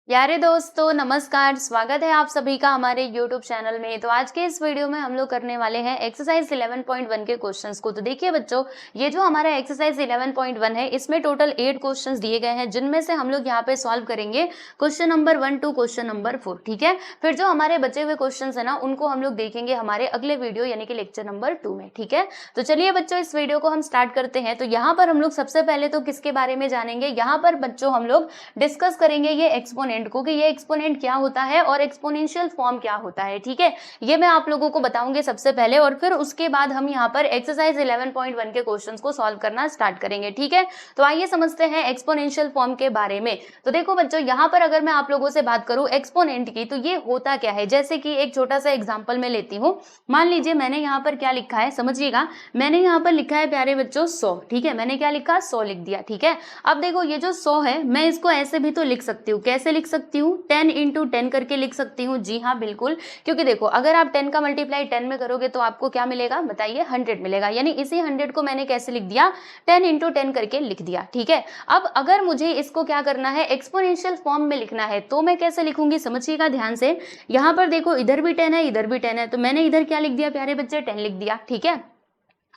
प्यारे दोस्तों नमस्कार। स्वागत है आप सभी का हमारे YouTube चैनल में। तो आज के इस वीडियो में हम लोग करने वाले हैं एक्सरसाइज 11.1 के क्वेश्चंस को। तो देखिए बच्चों, ये जो हमारा एक्सरसाइज 11.1 है इसमें टोटल 8 क्वेश्चंस दिए गए हैं, जिनमें से हम लोग यहाँ पे सॉल्व करेंगे question number 1 to question number 4। ठीक है, फिर जो हमारे बचे हुए क्वेश्चन है ना उनको हम लोग देखेंगे हमारे अगले वीडियो यानी कि लेक्चर नंबर 2 में। ठीक है, तो चलिए बच्चों इस वीडियो को हम स्टार्ट करते हैं। तो यहाँ पर हम लोग सबसे पहले तो किसके बारे में जानेंगे, यहाँ पर बच्चों हम लोग डिस्कस करेंगे ये एक्सपोनेंट को कि ये एक्सपोनेंट क्या होता है और एक्सपोनेंशियल फॉर्म क्या होता है। ठीक है, ये मैं आप लोगों को बताऊंगी सबसे पहले, और फिर उसके बाद हम यहाँ पर एक्सरसाइज 11.1 के क्वेश्चंस को सॉल्व करना स्टार्ट करेंगे। ठीक है, तो आइए समझते हैं एक्सपोनेंशियल फॉर्म के बारे में। तो देखो बच्चों, यहाँ पर अगर मैं आप लोगों से बात करूं एक्सपोनेंट की, तो ये होता क्या है, जैसे कि एक छोटा सा एग्जाम्पल मैं लेती हूँ। मान लीजिए मैंने यहाँ पर क्या लिखा है, समझिएगा, मैंने यहाँ पर लिखा है प्यारे बच्चों 100। ठीक है, मैंने क्या लिखा, 100 लिख दिया। ठीक है, अब देखो ये जो 100 है मैं इसको ऐसे भी तो लिख सकती हूँ। कैसे लिख सकती हूँ, 10 इंटू 10 करके लिख सकती हूँ। जी हाँ बिल्कुल, क्योंकि देखो अगर आप 10 का मल्टीप्लाई 10 में करोगे तो आपको क्या मिलेगा बताइए, 100 मिलेगा। यानी इसी 100 को मैंने कैसे लिख दिया, 10 इंटू 10 करके लिख दिया। ठीक है, अब अगर मुझे इसको क्या करना है, एक्सपोनेंशियल फॉर्म में लिखना है, तो मैं कैसे लिखूंगी, समझिएगा ध्यान से। यहाँ पर देखो इधर भी 10 है इधर भी 10 है, तो मैंने इधर क्या लिख दिया प्यारे बच्चे, 10 लिख दिया। ठीक है,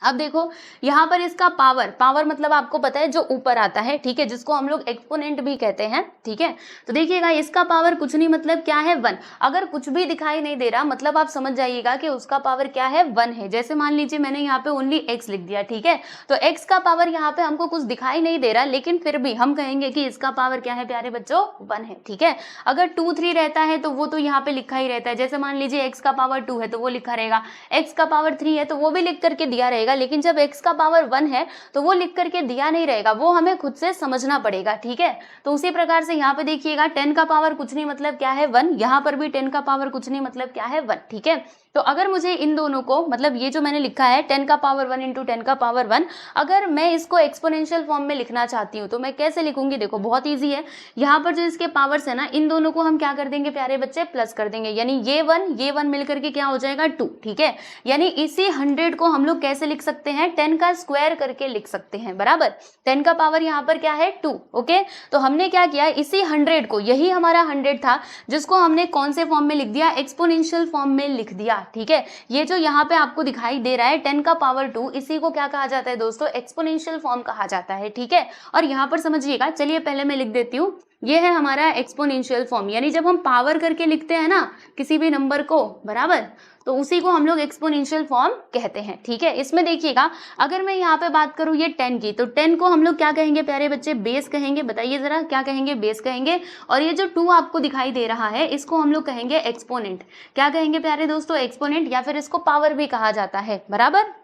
अब देखो यहाँ पर इसका पावर, पावर मतलब आपको पता है जो ऊपर आता है, ठीक है, जिसको हम लोग एक्सपोनेंट भी कहते हैं। ठीक है, तो देखिएगा इसका पावर कुछ नहीं मतलब क्या है, 1। अगर कुछ भी दिखाई नहीं दे रहा मतलब आप समझ जाइएगा कि उसका पावर क्या है, 1 है। जैसे मान लीजिए मैंने यहाँ पे ओनली x लिख दिया। ठीक है, तो x का पावर यहाँ पे हमको कुछ दिखाई नहीं दे रहा, लेकिन फिर भी हम कहेंगे कि इसका पावर क्या है प्यारे बच्चों, 1 है। ठीक है, अगर 2 3 रहता है तो वो तो यहाँ पे लिखा ही रहता है। जैसे मान लीजिए x का पावर 2 है तो वो लिखा रहेगा, x का पावर 3 है तो वो भी लिख करके दिया रहेगा, लेकिन जब x का पावर 1 है तो वो लिख करके दिया नहीं रहेगा, वो हमें खुद से समझना पड़ेगा। ठीक है, तो उसी प्रकार से यहाँ पे देखिएगा 10 का पावर कुछ नहीं मतलब क्या है, 1। यहाँ पर भी 10 का पावर कुछ नहीं मतलब क्या है, 1। ठीक है, तो अगर मुझे इन दोनों को, मतलब ये जो मैंने लिखा है 10 का पावर 1 इंटू 10 का पावर 1, अगर मैं इसको एक्सपोनेंशियल फॉर्म में लिखना चाहती हूँ तो मैं कैसे लिखूंगी, देखो बहुत ईजी है। यहाँ पर जो इसके पावर्स है ना, इन दोनों को हम क्या कर देंगे प्यारे बच्चे, प्लस कर देंगे। यानी ये 1 मिलकर के क्या हो जाएगा, 2। ठीक है, यानी इसी 100 को हम लोग कैसे लिख सकते हैं, 10 का स्क्वायर करके लिख सकते हैं, बराबर। 10 का पावर यहाँ पर क्या है, 2। ओके, तो हमने क्या किया, इसी 100 को, यही हमारा 100 था जिसको हमने कौन से फॉर्म में लिख दिया, एक्सपोनेंशियल फॉर्म में लिख दिया। ठीक है, ये जो यहाँ पे आपको दिखाई दे रहा है 10 का पावर 2, इसी को क्या कहा जाता है दोस्तों, एक्सपोनेंशियल फॉर्म कहा जाता है। ठीक है, और यहाँ पर समझिएगा, चलिए पहले मैं लिख देती हूँ, ये है हमारा एक्सपोनेंशियल फॉर्म। यानी जब हम पावर करके लिखते हैं ना किसी भी नंबर को, बराबर, तो उसी को हम लोग एक्सपोनेंशियल फॉर्म कहते हैं। ठीक है, इसमें देखिएगा अगर मैं यहाँ पे बात करूँ ये 10 की, तो 10 को हम लोग क्या कहेंगे प्यारे बच्चे, बेस कहेंगे। बताइए जरा क्या कहेंगे, बेस कहेंगे। और ये जो 2 आपको दिखाई दे रहा है इसको हम लोग कहेंगे एक्सपोनेंट। क्या कहेंगे प्यारे दोस्तों, एक्सपोनेंट, या फिर इसको पावर भी कहा जाता है, बराबर।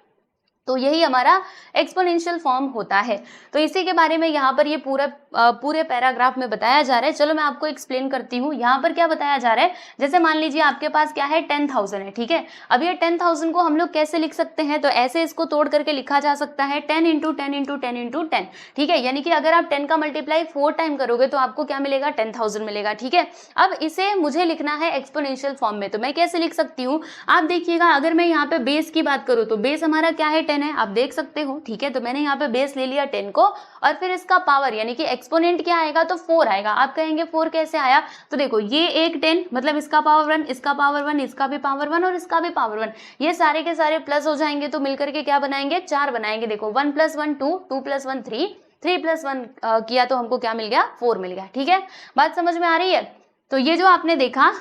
तो यही हमारा एक्सपोनेंशियल फॉर्म होता है। तो इसी के बारे में यहाँ पर ये पूरे पैराग्राफ में बताया जा रहा है। चलो मैं आपको एक्सप्लेन करती हूँ। यहाँ पर क्या बताया जा रहा है, जैसे मान लीजिए आपके पास क्या है, 10,000 है। ठीक है, अब ये 10,000 को हम लोग कैसे लिख सकते हैं, तो ऐसे इसको तोड़ करके लिखा जा सकता है 10 इंटू 10 इंटू 10 इंटू 10। ठीक है, यानी कि अगर आप 10 का मल्टीप्लाई 4 टाइम करोगे तो आपको क्या मिलेगा, 10,000 मिलेगा। ठीक है, अब इसे मुझे लिखना है एक्सपोनेंशियल फॉर्म में, तो मैं कैसे लिख सकती हूँ, आप देखिएगा, अगर मैं यहाँ पे बेस की बात करूँ तो बेस हमारा क्या है, 10 है, आप देख सकते हो। ठीक है, तो मैंने यहाँ पे बेस ले लिया 10 को, और फिर इसका पावर यानी कि एक्सपोनेंट क्या आएगा, तो 4 आएगा। आप कहेंगे 4 कैसे आया, तो देखो ये एक 10 मतलब इसका पावर 1, इसका पावर 1, इसका भी पावर 1 और इसका भी पावर 1, ये सारे के सारे प्लस हो जाएंगे तो मिलकर के क्या बनाएंगे, 4 बनाएंगे। देखो 1 + 1 2, 2 + 1 3, 3 + 1 किया तो हमको क्या मिल गया, 4 मिल गया। ठीक है, बात समझ में आ रही है। तो ये जो आपने देखा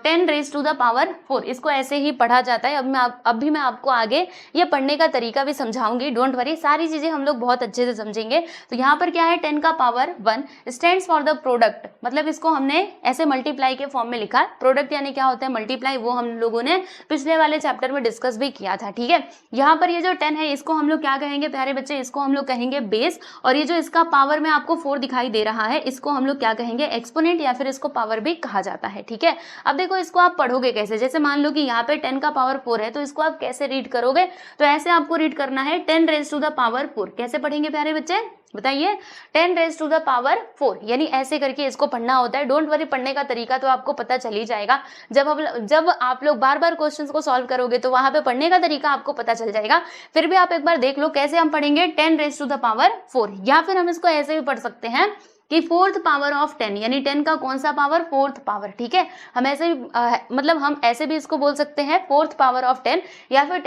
10 रेज़ टू द पावर 4, इसको ऐसे ही पढ़ा जाता है। अब भी मैं आपको आगे ये पढ़ने का तरीका भी समझाऊंगी, डोंट वरी, सारी चीजें हम लोग बहुत अच्छे से समझेंगे। तो यहाँ पर क्या है, 10 का power 1 stands for the product, मतलब इसको हमने ऐसे मल्टीप्लाई के फॉर्म में लिखा। प्रोडक्ट यानी क्या होता है, मल्टीप्लाई, वो हम लोगों ने पिछले वाले चैप्टर में डिस्कस भी किया था। ठीक है, यहाँ पर ये जो 10 है इसको हम लोग क्या कहेंगे प्यारे बच्चे, इसको हम लोग कहेंगे बेस, और ये जो इसका पावर में आपको 4 दिखाई दे रहा है इसको हम लोग क्या कहेंगे, एक्सपोनेंट, या फिर इसको पावर भी कहा जाता है। ठीक है, अब देखो इसको आप पढ़ोगे कैसे, जैसे मान लो कि यहाँ पे 10 का पावर 4 है तो इसको आप कैसे रीड करोगे, तो ऐसे आपको रीड करना है 10 रेज़ टू द पावर 4। कैसे पढ़ेंगे प्यारे बच्चे, बताइए, 10 रेज़ टू द पावर 4, यानी ऐसे करके इसको पढ़ना होता है। डोंट वरी, पढ़ने का तरीका तो आपको पता चल ही जाएगा। जब आप लोग बार बार क्वेश्चंस को सॉल्व करोगे तो वहां पे पढ़ने का तरीका आपको पता चल जाएगा। फिर भी आप एक बार देख लो कैसे हम पढ़ेंगे 10 रेज़ टू द पावर 4, या फिर हम इसको ऐसे भी पढ़ सकते हैं कि फोर्थ पावर ऑफ 10, यानी 10 का कौन सा पावर, फोर्थ पावर, ठीक है। हम ऐसे मतलब हम ऐसे भी इसको बोल सकते हैं फोर्थ पावर ऑफ 10 या फिर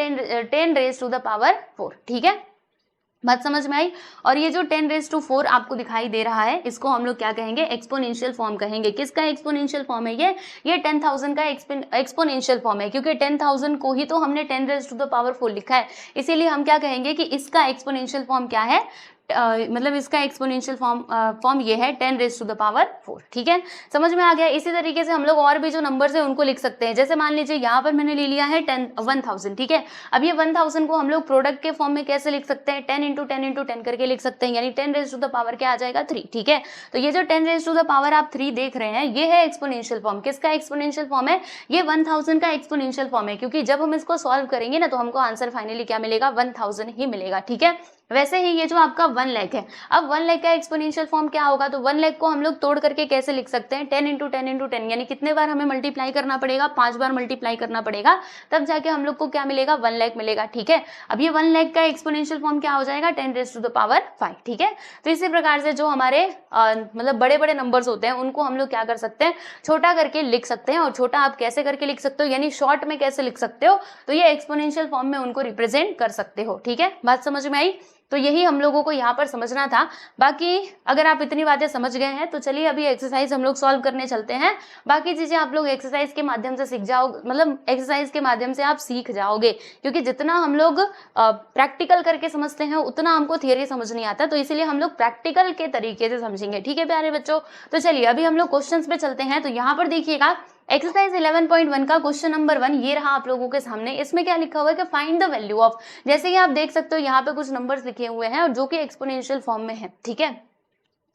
10 रेज टू द पावर 4, ठीक है। बात समझ में आई। और ये जो 10⁴ आपको दिखाई दे रहा है, इसको हम लोग क्या कहेंगे, एक्सपोनेंशियल फॉर्म कहेंगे। किसका एक्सपोनेंशियल फॉर्म है ये 10,000 का एक्सपोनेंशियल फॉर्म है, क्योंकि 10,000 को ही तो हमने 10⁴ लिखा है, इसीलिए हम क्या कहेंगे कि इसका एक्सपोनेंशियल फॉर्म क्या है, मतलब इसका एक्सपोनेंशियल फॉर्म ये है 10⁴, ठीक है। समझ में आ गया। इसी तरीके से हम लोग और भी जो नंबर्स है उनको लिख सकते हैं। जैसे मान लीजिए यहाँ पर मैंने ले लिया है 1000, ठीक है। अब ये 1000 को हम लोग प्रोडक्ट के फॉर्म में कैसे लिख सकते हैं, 10 × 10 × 10 करके लिख सकते हैं, यानी 10⁻⁴ क्या आ जाएगा, 3, ठीक है। तो ये जो 10⁻⁴ आप 3 देख रहे हैं, ये है एक्सपोनेंशियल फॉर्म। किसका एक्सपोनेंशियल फॉर्म है, ये 1000 का एक्सपोनेंशियल फॉर्म है, क्योंकि जब हम इसको सॉल्व करेंगे ना तो हमको आंसर फाइनली क्या मिलेगा, 1000 ही मिलेगा, ठीक है। वैसे ही ये जो आपका 1 लाख है, अब 1 लाख का एक्सपोनेंशियल फॉर्म क्या होगा, तो 1 लाख को हम लोग तोड़ करके कैसे लिख सकते हैं, 10 × 10 × 10, यानी कितने बार हमें मल्टीप्लाई करना पड़ेगा, 5 बार मल्टीप्लाई करना पड़ेगा, तब जाके हम लोग को क्या मिलेगा, 1 लाख मिलेगा, ठीक है। अब ये 1 लाख का एक्सपोनेंशियल फॉर्म क्या हो जाएगा, 10⁵, ठीक है। तो इसी प्रकार से जो हमारे मतलब बड़े बड़े नंबर्स होते हैं उनको हम लोग क्या कर सकते हैं, छोटा करके लिख सकते हैं। और छोटा आप कैसे करके लिख सकते हो, यानी शॉर्ट में कैसे लिख सकते हो, तो ये एक्सपोनेंशियल फॉर्म में उनको रिप्रेजेंट कर सकते हो, ठीक है। बात समझ में आई। तो यही हम लोगों को यहाँ पर समझना था। बाकी अगर आप इतनी बातें समझ गए हैं तो चलिए अभी एक्सरसाइज हम लोग सॉल्व करने चलते हैं। बाकी चीजें आप लोग एक्सरसाइज के माध्यम से सीख जाओ, मतलब एक्सरसाइज के माध्यम से आप सीख जाओगे, क्योंकि जितना हम लोग प्रैक्टिकल करके समझते हैं उतना हमको थियरी समझ नहीं आता, तो इसीलिए हम लोग प्रैक्टिकल के तरीके से समझेंगे, ठीक है प्यारे बच्चों। तो चलिए अभी हम लोग क्वेश्चंस पे चलते हैं। तो यहाँ पर देखिएगा एक्सरसाइज 11.1 का क्वेश्चन नंबर 1 ये रहा आप लोगों के सामने। इसमें क्या लिखा हुआ है कि फाइंड द वैल्यू ऑफ, जैसे कि आप देख सकते हो यहाँ पे कुछ नंबर्स लिखे हुए हैं और जो कि एक्सपोनेंशियल फॉर्म में है, ठीक है।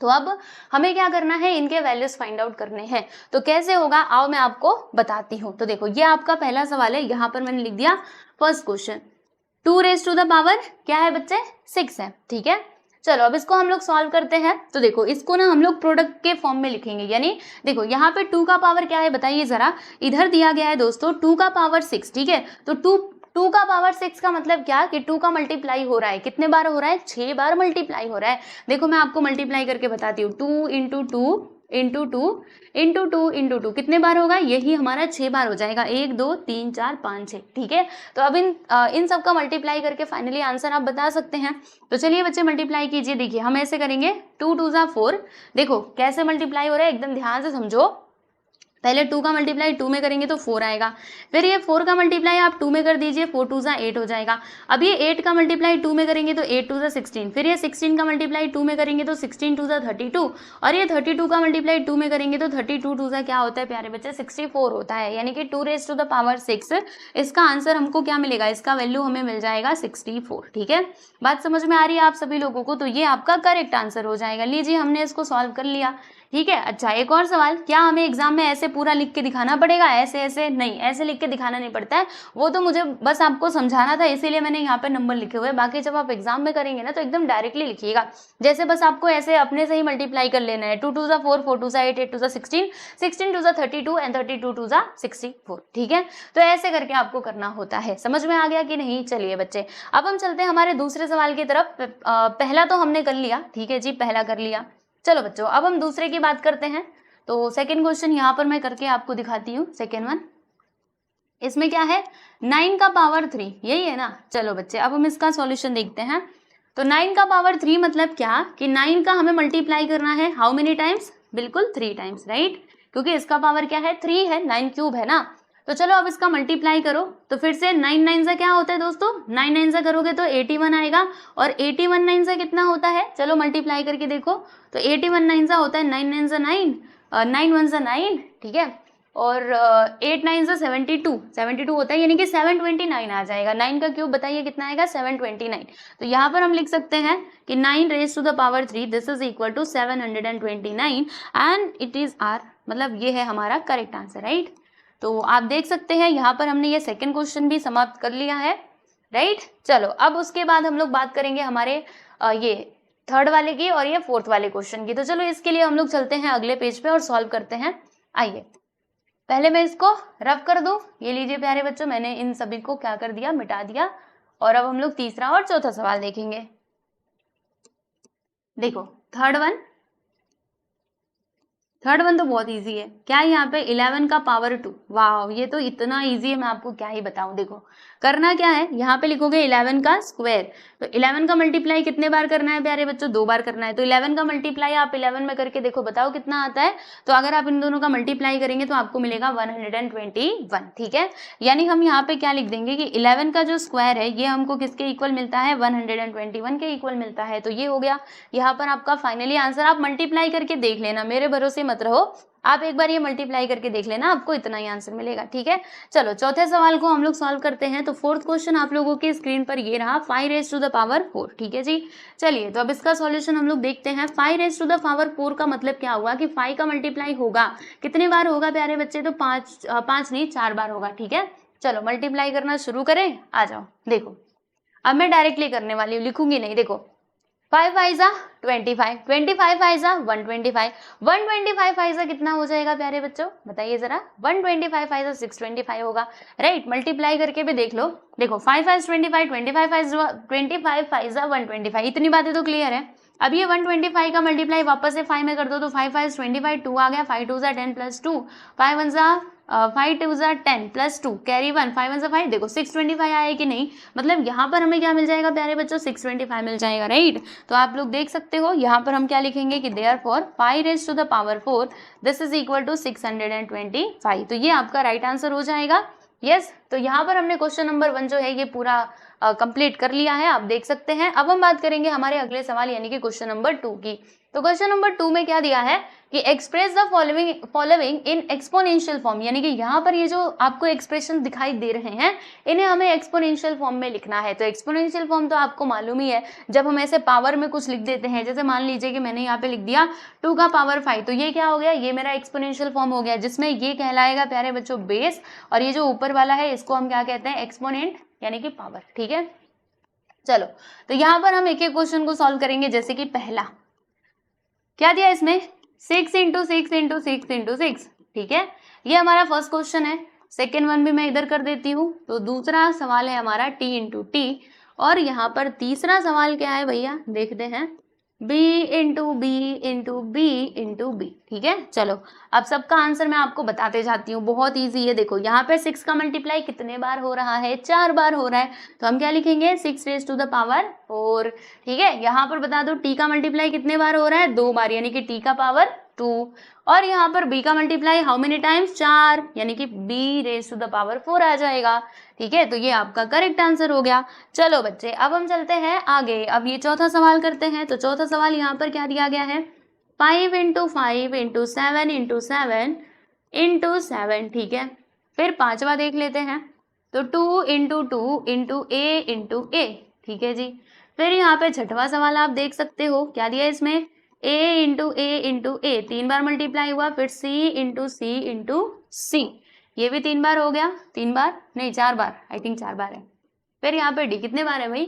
तो अब हमें क्या करना है, इनके वैल्यूज फाइंड आउट करने हैं। तो कैसे होगा, आओ मैं आपको बताती हूँ। तो देखो ये आपका पहला सवाल है, यहाँ पर मैंने लिख दिया फर्स्ट क्वेश्चन, 2⁻⁴ क्या है बच्चे, 6 है, ठीक है। चलो अब इसको हम लोग सॉल्व करते हैं। तो देखो इसको ना हम लोग प्रोडक्ट के फॉर्म में लिखेंगे, यानी देखो यहाँ पे 2 का पावर क्या है बताइए जरा, इधर दिया गया है दोस्तों 2 का पावर 6, ठीक है। तो 2 का पावर 6 का मतलब क्या कि 2 का मल्टीप्लाई हो रहा है, कितने बार हो रहा है, 6 बार मल्टीप्लाई हो रहा है। देखो मैं आपको मल्टीप्लाई करके बताती हूँ, 2 × 2 × 2 × 2 × 2 कितने बार होगा, यही हमारा 6 बार हो जाएगा, 1 2 3 4 5 6, ठीक है। तो अब इन सब का मल्टीप्लाई करके फाइनली आंसर आप बता सकते हैं। तो चलिए बच्चे मल्टीप्लाई कीजिए। देखिए हम ऐसे करेंगे, 2 × 2 = 4। देखो कैसे मल्टीप्लाई हो रहा है, एकदम ध्यान से समझो। पहले 2 का मल्टीप्लाई 2 में करेंगे तो 4 आएगा, फिर ये 4 का मल्टीप्लाई आप 2 में कर दीजिए, 4 × 2 = 8 हो जाएगा। अब ये 8 का मल्टीप्लाई 2 में करेंगे तो 8 × 2 = 16, फिर ये 16 का मल्टीप्लाई 2 में करेंगे तो 16 × 2 = 32, और ये 32 का मल्टीप्लाई 2 में करेंगे तो 32 × 2 = क्या होता है प्यारे बच्चे, 64 होता है। यानी कि 2⁻⁶ इसका आंसर हमको क्या मिलेगा, इसका वैल्यू हमें मिल जाएगा 64, ठीक है। बात समझ में आ रही है आप सभी लोगों को। तो ये आपका करेक्ट आंसर हो जाएगा। लीजिए हमने इसको सॉल्व कर लिया, ठीक है। अच्छा एक और सवाल, क्या हमें एग्जाम में ऐसे पूरा लिख के दिखाना पड़ेगा, ऐसे ऐसे नहीं, ऐसे लिख के दिखाना नहीं पड़ता है, वो तो मुझे बस आपको समझाना था इसीलिए मैंने यहाँ पे नंबर लिखे हुए। बाकी जब आप एग्जाम में करेंगे ना तो एकदम डायरेक्टली लिखिएगा, जैसे बस आपको ऐसे अपने से ही मल्टीप्लाई कर लेना है, 2 × 2 = 4, 4 × 2 = 8, 8 × 2 = 16, 16 × 2 = 32 एंड 32 × 2 = 64, ठीक है। तो ऐसे करके आपको करना होता है। समझ में आ गया कि नहीं। चलिए बच्चे अब हम चलते हैं हमारे दूसरे सवाल की तरफ। पहला तो हमने कर लिया, ठीक है जी, पहला कर लिया। चलो बच्चों अब हम दूसरे की बात करते हैं। तो सेकंड क्वेश्चन यहाँ पर मैं करके आपको दिखाती हूँ, सेकंड वन। इसमें क्या है, 9 का पावर 3, यही है ना। चलो बच्चे अब हम इसका सॉल्यूशन देखते हैं। तो 9 का पावर 3 मतलब क्या कि 9 का हमें मल्टीप्लाई करना है, हाउ मेनी टाइम्स, बिल्कुल 3 टाइम्स, राइट, क्योंकि इसका पावर क्या है 3 है, 9³ है ना। तो चलो अब इसका मल्टीप्लाई करो। तो फिर से 9 9 से क्या होता है दोस्तों, 9 9 से करोगे तो 81 आएगा, और 81 9 से कितना होता है, चलो मल्टीप्लाई करके देखो। तो 81 9 से होता है 9 9 से 9, 9 1 से 9, ठीक है, और 8 9 से 72 होता है, यानी कि 729 आ जाएगा। 9 का क्यूब बताइए कितना आएगा, 729। तो यहाँ पर हम लिख सकते हैं कि 9⁻³ this is equal to 729 and it is our, मतलब ये है हमारा करेक्ट आंसर, राइट। तो आप देख सकते हैं यहाँ पर हमने ये सेकंड क्वेश्चन भी समाप्त कर लिया है, राइट। चलो अब उसके बाद हम लोग बात करेंगे हमारे ये थर्ड वाले की और ये फोर्थ वाले क्वेश्चन की। तो चलो इसके लिए हम लोग चलते हैं अगले पेज पे और सॉल्व करते हैं। आइए पहले मैं इसको रफ कर दूं। ये लीजिए प्यारे बच्चों, मैंने इन सभी को क्या कर दिया, मिटा दिया। और अब हम लोग तीसरा और चौथा सवाल देखेंगे। देखो थर्ड वन, थर्ड वन तो बहुत इजी है, क्या है यहाँ पे 11 का पावर 2। वाह, ये तो इतना इजी है, मैं आपको क्या ही बताऊं। देखो करना क्या है, यहाँ पे लिखोगे 11 का स्क्वायर, तो 11 का मल्टीप्लाई कितने बार करना है प्यारे बच्चों, 2 बार करना है। तो 11 का मल्टीप्लाई आप 11 में करके देखो, बताओ कितना आता है। तो अगर आप इन दोनों का मल्टीप्लाई करेंगे तो आपको मिलेगा 121, ठीक है। यानी हम यहाँ पे क्या लिख देंगे कि 11 का जो स्क्वायर है ये हमको किसके इक्वल मिलता है, 121 के इक्वल मिलता है। तो ये हो गया यहाँ पर आपका फाइनली आंसर। आप मल्टीप्लाई करके देख लेना, मेरे भरोसे मत रहो, आप एक बार ये मल्टीप्लाई करके देख लेना, आपको इतना ही आंसर मिलेगा, ठीक है। चलो चौथे सवाल को हम लोग सॉल्व करते हैं। तो फोर्थ क्वेश्चन आप लोगों की स्क्रीन पर ये रहा, 5 रेज़ टू द पावर 4, ठीक है जी। चलिए तो अब इसका सॉल्यूशन हम लोग देखते हैं। 5 रेज़ टू द पावर 4 का मतलब क्या हुआ कि 5 का मल्टीप्लाई होगा, कितने बार होगा प्यारे बच्चे, तो 5 नहीं 4 बार होगा, ठीक है। चलो मल्टीप्लाई करना शुरू करें, आ जाओ। देखो अब मैं डायरेक्टली करने वाली हूँ, लिखूंगी नहीं। देखो 5 5 25, 25 5 125, 125 5 कितना हो जाएगा प्यारे बच्चों, बताइए जरा। 125 5 625 होगा, राइट। मल्टीप्लाई करके भी देख लो। देखो 5 5 25, 25 5 125, इतनी बातें तो क्लियर है। अब ये 125 का मल्टीप्लाई वापस से 5 में कर दो, तो 5 5 25, 2 आ गया, 5 2 10 प्लस 2, 5 1 5 2 10 प्लस 2 कैरी 1, 5 1 5, देखो 625 आया कि नहीं, मतलब यहाँ पर हमें क्या मिल जाएगा प्यारे बच्चों, 625 मिल जाएगा, राइट। तो आप लोग देख सकते हो यहाँ पर हम क्या लिखेंगे कि therefore 5 raise to the power 4 this is equal to 625। तो ये आपका राइट आंसर हो जाएगा, यस। तो यहाँ पर हमने क्वेश्चन नंबर 1 जो है ये पूरा कंप्लीट कर लिया है, आप देख सकते हैं। अब हम बात करेंगे हमारे अगले सवाल यानी कि क्वेश्चन नंबर 2 की। तो क्वेश्चन नंबर 2 में क्या दिया है कि express the following in exponential form, यानी कि यहाँ पर ये जो आपको एक्सप्रेशन दिखाई दे रहे हैं इन्हें हमें एक्सपोनेंशियल फॉर्म में लिखना है। तो एक्सपोनेंशियल फॉर्म तो आपको मालूम ही है, जब हम ऐसे पावर में कुछ लिख देते हैं, जैसे मान लीजिए कि मैंने यहाँ पे लिख दिया 2 का पावर 5, तो ये क्या हो गया, ये मेरा एक्सपोनेंशियल फॉर्म हो गया, जिसमें ये कहलाएगा प्यारे बच्चों बेस, और ये जो ऊपर वाला है इसको हम क्या कहते हैं, एक्सपोनेंट यानी कि पावर, ठीक है। चलो तो यहाँ पर हम एक एक क्वेश्चन को सॉल्व करेंगे। जैसे कि पहला क्या दिया इसमें, 6 इंटू 6 इंटू 6 इंटू 6, ठीक है, ये हमारा फर्स्ट क्वेश्चन है। सेकेंड वन भी मैं इधर कर देती हूँ। तो दूसरा सवाल है हमारा t इंटू टी, और यहाँ पर तीसरा सवाल क्या है भैया, देखते हैं, b into B into B into B, ठीक है। चलो अब सबका आंसर मैं आपको बताते जाती हूँ, बहुत इजी है। देखो यहाँ पे 6 का मल्टीप्लाई कितने बार हो रहा है, 4 बार हो रहा है, तो हम क्या लिखेंगे 6 रेज़ टू द पावर 4, ठीक है। यहाँ पर बता दो t का मल्टीप्लाई कितने बार हो रहा है, 2 बार, यानी कि t का पावर 2, और यहाँ पर b का मल्टीप्लाई हाउ मेनी टाइम्स, 4, यानी कि b raise to the power 4 आ जाएगा, ठीक है। तो ये आपका करेक्ट आंसर हो गया। चलो बच्चे अब हम चलते हैं आगे, अब ये चौथा सवाल करते हैं। तो चौथा सवाल यहाँ पर क्या दिया गया है, 5 इंटू 5 इंटू 7 इंटू 7 इंटू 7, ठीक है। फिर पांचवा देख लेते हैं, तो 2 इंटू 2 इंटू ए, ठीक है जी। फिर यहाँ पे छठवां सवाल आप देख सकते हो, क्या दिया इसमें, a into A 3 bar multiply हुआ, फिर c इंटू सी, ये भी 3 बार हो गया, 3 बार नहीं 4 बार, आई थिंक 4 बार है। फिर यहाँ पे d कितने बार है भाई,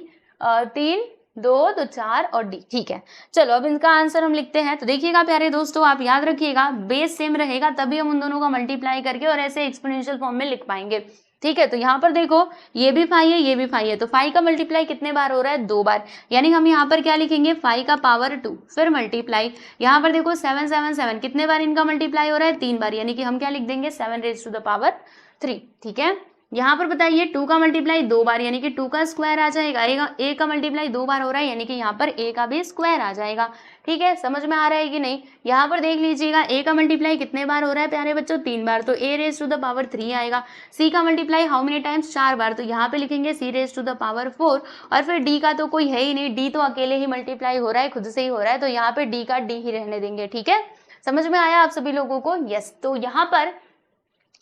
3 2 तो 4 और d, ठीक है। चलो अब इनका आंसर हम लिखते हैं। तो देखिएगा प्यारे दोस्तों, आप याद रखिएगा बेस सेम रहेगा तभी हम उन दोनों का मल्टीप्लाई करके और ऐसे एक्सपोनेंशियल फॉर्म में लिख पाएंगे, ठीक है। तो यहाँ पर देखो ये भी 5 है, ये भी 5 है, तो 5 का मल्टीप्लाई कितने बार हो रहा है, 2 बार, यानी हम यहाँ पर क्या लिखेंगे 5 का पावर 2, फिर मल्टीप्लाई, यहाँ पर देखो 7 7 7 कितने बार इनका मल्टीप्लाई हो रहा है, 3 बार, यानी कि हम क्या लिख देंगे 7 रेज़ टू द पावर 3, ठीक है। यहाँ पर बताइए 2 का मल्टीप्लाई 2 बार, यानी कि 2 का स्क्वायर आ जाएगा, a का मल्टीप्लाई 2 बार हो रहा है, यानी कि यहाँ पर a का भी स्क्वायर आ जाएगा, ठीक है। समझ में आ रहा है कि नहीं, यहाँ पर देख लीजिएगा a का मल्टीप्लाई कितने बार हो रहा है प्यारे बच्चों, 3 बार, तो a raise to the power 3 आएगा। c का मल्टीप्लाई हाउ मेनी टाइम्स, 4 बार, तो यहाँ पे लिखेंगे c raise to the power 4, और फिर d का तो कोई है ही नहीं, d तो अकेले ही मल्टीप्लाई हो रहा है, खुद से ही हो रहा है, तो यहाँ पे d का d ही रहने देंगे, ठीक है। समझ में आया आप सभी लोगों को, यस। तो यहाँ पर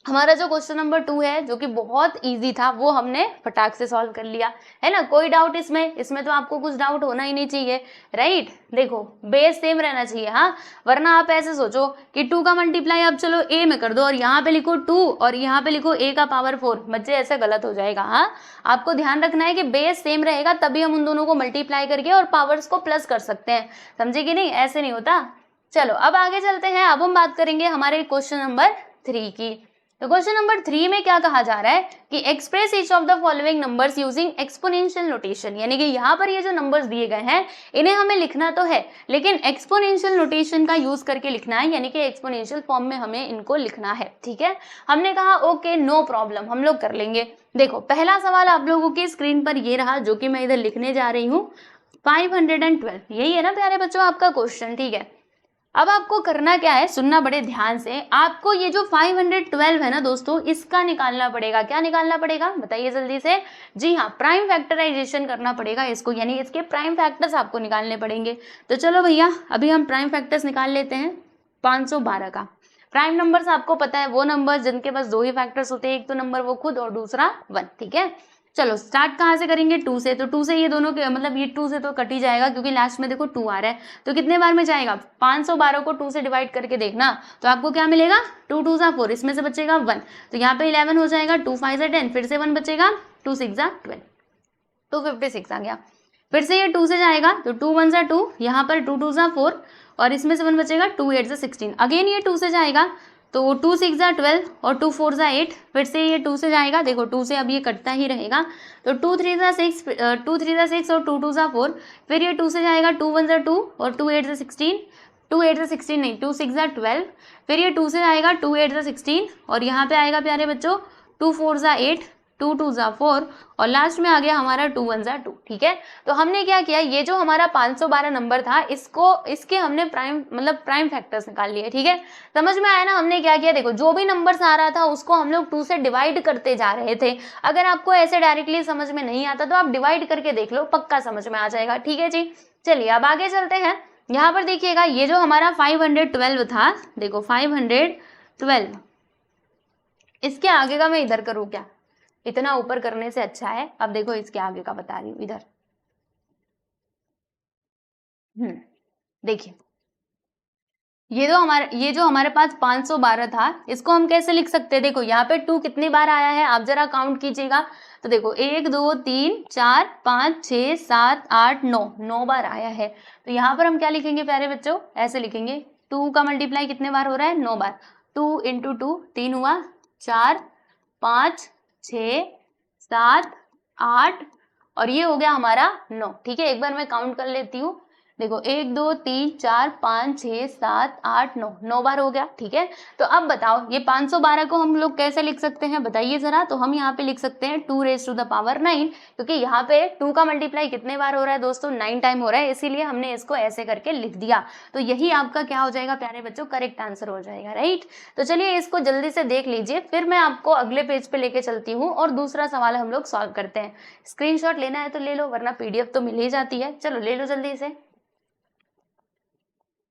हमारा जो क्वेश्चन नंबर 2 है जो कि बहुत इजी था वो हमने फटाक से सॉल्व कर लिया है ना, कोई डाउट इसमें तो आपको कुछ डाउट होना ही नहीं चाहिए, राइट। देखो बेस सेम रहना चाहिए, हाँ, वरना आप ऐसे सोचो कि 2 का मल्टीप्लाई आप चलो a में कर दो और यहाँ पे लिखो 2 और यहाँ पे लिखो a का पावर 4, बच्चे ऐसे गलत हो जाएगा। हाँ, आपको ध्यान रखना है कि बेस सेम रहेगा तभी हम उन दोनों को मल्टीप्लाई करके और पावर्स को प्लस कर सकते हैं, समझे कि नहीं, ऐसे नहीं होता। चलो अब आगे चलते हैं, अब हम बात करेंगे हमारे क्वेश्चन नंबर 3 की। तो क्वेश्चन नंबर 3 में क्या कहा जा रहा है कि express each of the following numbers using exponential notation, यानी कि यहाँ पर ये जो नंबर्स दिए गए हैं इन्हें हमें लिखना तो है लेकिन एक्सपोनेंशियल नोटेशन का यूज करके लिखना है, यानी कि एक्सपोनेंशियल फॉर्म में हमें इनको लिखना है। ठीक है, हमने कहा ओके नो प्रॉब्लम, हम लोग कर लेंगे। देखो पहला सवाल आप लोगों की स्क्रीन पर ये रहा जो कि मैं इधर लिखने जा रही हूँ 512, यही है ना प्यारे बच्चों आपका क्वेश्चन। ठीक है, अब आपको करना क्या है, सुनना बड़े ध्यान से। आपको ये जो 512 है ना दोस्तों, इसका निकालना पड़ेगा। क्या निकालना पड़ेगा बताइए जल्दी से। जी हाँ, प्राइम फैक्टराइजेशन करना पड़ेगा इसको, यानी इसके प्राइम फैक्टर्स आपको निकालने पड़ेंगे। तो चलो भैया अभी हम प्राइम फैक्टर्स निकाल लेते हैं 512 का। प्राइम नंबर्स आपको पता है वो नंबर जिनके पास दो ही फैक्टर्स होते हैं, एक तो नंबर वो खुद और दूसरा 1। ठीक है, चलो स्टार्ट कहाँ से करेंगे, 2 से। तो 2 से ये दोनों के मतलब ये 2 से तो कट ही जाएगा क्योंकि लास्ट में देखो 2 आ रहा है। तो कितने बार में जाएगा, 512 को 2 से डिवाइड करके देखना तो आपको क्या मिलेगा, 2 2 जा 4, इसमें से बचेगा 1, तो यहाँ पे 11 हो जाएगा, 2 5 जा 10, फिर से 1 बचेगा, 2 6 जा 12, 256 आ गया। फिर से ये 2 से जाएगा तो 2 1 जा 2, यहाँ पर 2 2 जा 4 और इसमें से 1 बचेगा, 2 8 जा 16। अगेन ये 2 से जाएगा तो 2 6 जा 12 और 2 4 जा 8, फिर से ये 2 से जाएगा, देखो 2 से अब ये कटता ही रहेगा, तो 2 3 जा 6, 2 3 जा 6 और 2 2 जा 4, फिर ये 2 से जाएगा, 2 1 जा 2 और 2 8 जा 16, 2 8 जा 16 नहीं, 2 6 जा 12, फिर ये 2 से आएगा, 2 8 जा 16 और यहाँ पे आएगा प्यारे बच्चों 2 4 जा 8, 2 2 जा 4 और लास्ट में आ गया हमारा 2 1 जा 2। ठीक है, तो हमने क्या किया, ये जो हमारा 512 नंबर था इसके हमने प्राइम फैक्टर्स निकाल लिए। ठीक है, समझ में आया ना। हमने क्या किया, देखो जो भी नंबर्स आ रहा था उसको हम लोग 2 से डिवाइड करते जा रहे थे। अगर आपको ऐसे डायरेक्टली समझ में नहीं आता तो आप डिवाइड करके देख लो, पक्का समझ में आ जाएगा। ठीक है जी, चलिए अब आगे चलते हैं। यहाँ पर देखिएगा ये जो हमारा 512 था, देखो 512, इसके आगे का मैं इधर करूँ क्या, इतना ऊपर करने से अच्छा है। अब देखो इसके आगे का बता रही हूँ इधर। देखिए ये जो हमारे पास 512 था इसको हम कैसे लिख सकते हैं, देखो यहाँ पे 2 कितनी बार आया है आप जरा काउंट कीजिएगा। तो देखो 1 2 3 4 5 6 7 8 9 बार आया है। तो यहाँ पर हम क्या लिखेंगे प्यारे बच्चों, ऐसे लिखेंगे 2 का मल्टीप्लाई कितने बार हो रहा है, 9 बार। 2 इंटू 2 3 हुआ, 4 5 6 7 8 और ये हो गया हमारा 9। ठीक है, एक बार मैं काउंट कर लेती हूँ, देखो 1 2 3 4 5 6 7 8 9 बार हो गया। ठीक है, तो अब बताओ ये 512 को हम लोग कैसे लिख सकते हैं बताइए जरा। तो हम यहाँ पे लिख सकते हैं 2 raised to the power 9, क्योंकि यहाँ पे 2 का मल्टीप्लाई कितने बार हो रहा है दोस्तों, 9 टाइम हो रहा है, इसीलिए हमने इसको ऐसे करके लिख दिया। तो यही आपका क्या हो जाएगा प्यारे बच्चों, करेक्ट आंसर हो जाएगा, राइट। तो चलिए इसको जल्दी से देख लीजिए, फिर मैं आपको अगले पेज पे लेके चलती हूँ और दूसरा सवाल हम लोग सॉल्व करते हैं। स्क्रीनशॉट लेना है तो ले लो, वरना PDF तो मिल ही जाती है। चलो ले लो जल्दी से।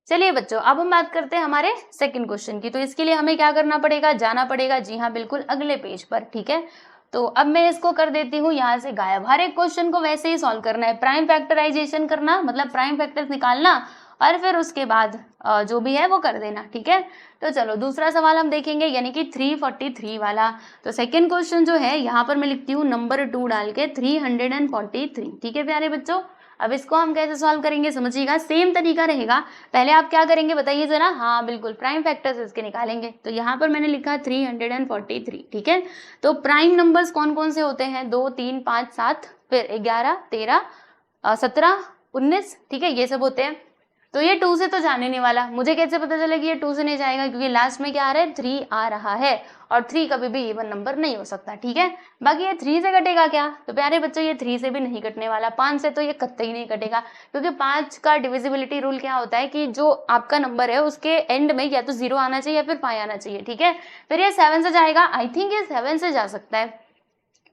चलिए बच्चों अब हम बात करते हैं हमारे सेकंड क्वेश्चन की। तो इसके लिए हमें क्या करना पड़ेगा, जाना पड़ेगा, जी हाँ बिल्कुल, अगले पेज पर। ठीक है, तो अब मैं इसको कर देती हूँ यहाँ से गायब। हर एक क्वेश्चन को वैसे ही सॉल्व करना है, प्राइम फैक्टराइजेशन करना, मतलब प्राइम फैक्टर्स निकालना और फिर उसके बाद जो भी है वो कर देना। ठीक है, तो चलो दूसरा सवाल हम देखेंगे, यानी कि 343 वाला। तो सेकंड क्वेश्चन जो है यहाँ पर मैं लिखती हूँ नंबर 2 डाल के 343। ठीक है प्यारे बच्चों, अब इसको हम कैसे सॉल्व करेंगे समझिएगा, सेम तरीका रहेगा। पहले आप क्या करेंगे बताइए जरा, हाँ बिल्कुल प्राइम फैक्टर्स इसके निकालेंगे। तो यहाँ पर मैंने लिखा 343। ठीक है, तो प्राइम नंबर्स कौन कौन से होते हैं, 2 3 5 7, फिर 11 13 17 19। ठीक है, ये सब होते हैं। तो ये 2 से तो जाने नहीं वाला, मुझे कैसे पता चला कि ये 2 से नहीं जाएगा, क्योंकि लास्ट में क्या आ रहा है, 3 आ रहा है और 3 कभी भी इवन नंबर नहीं हो सकता। ठीक है, बाकी ये 3 से कटेगा क्या, तो प्यारे बच्चों ये 3 से भी नहीं कटने वाला, 5 से तो ये कतई नहीं कटेगा, क्योंकि 5 का डिविजिबिलिटी रूल क्या होता है कि जो आपका नंबर है उसके एंड में या तो 0 आना चाहिए या फिर 5 आना चाहिए। ठीक है, फिर ये 7 से जाएगा, आई थिंक ये 7 से जा सकता है,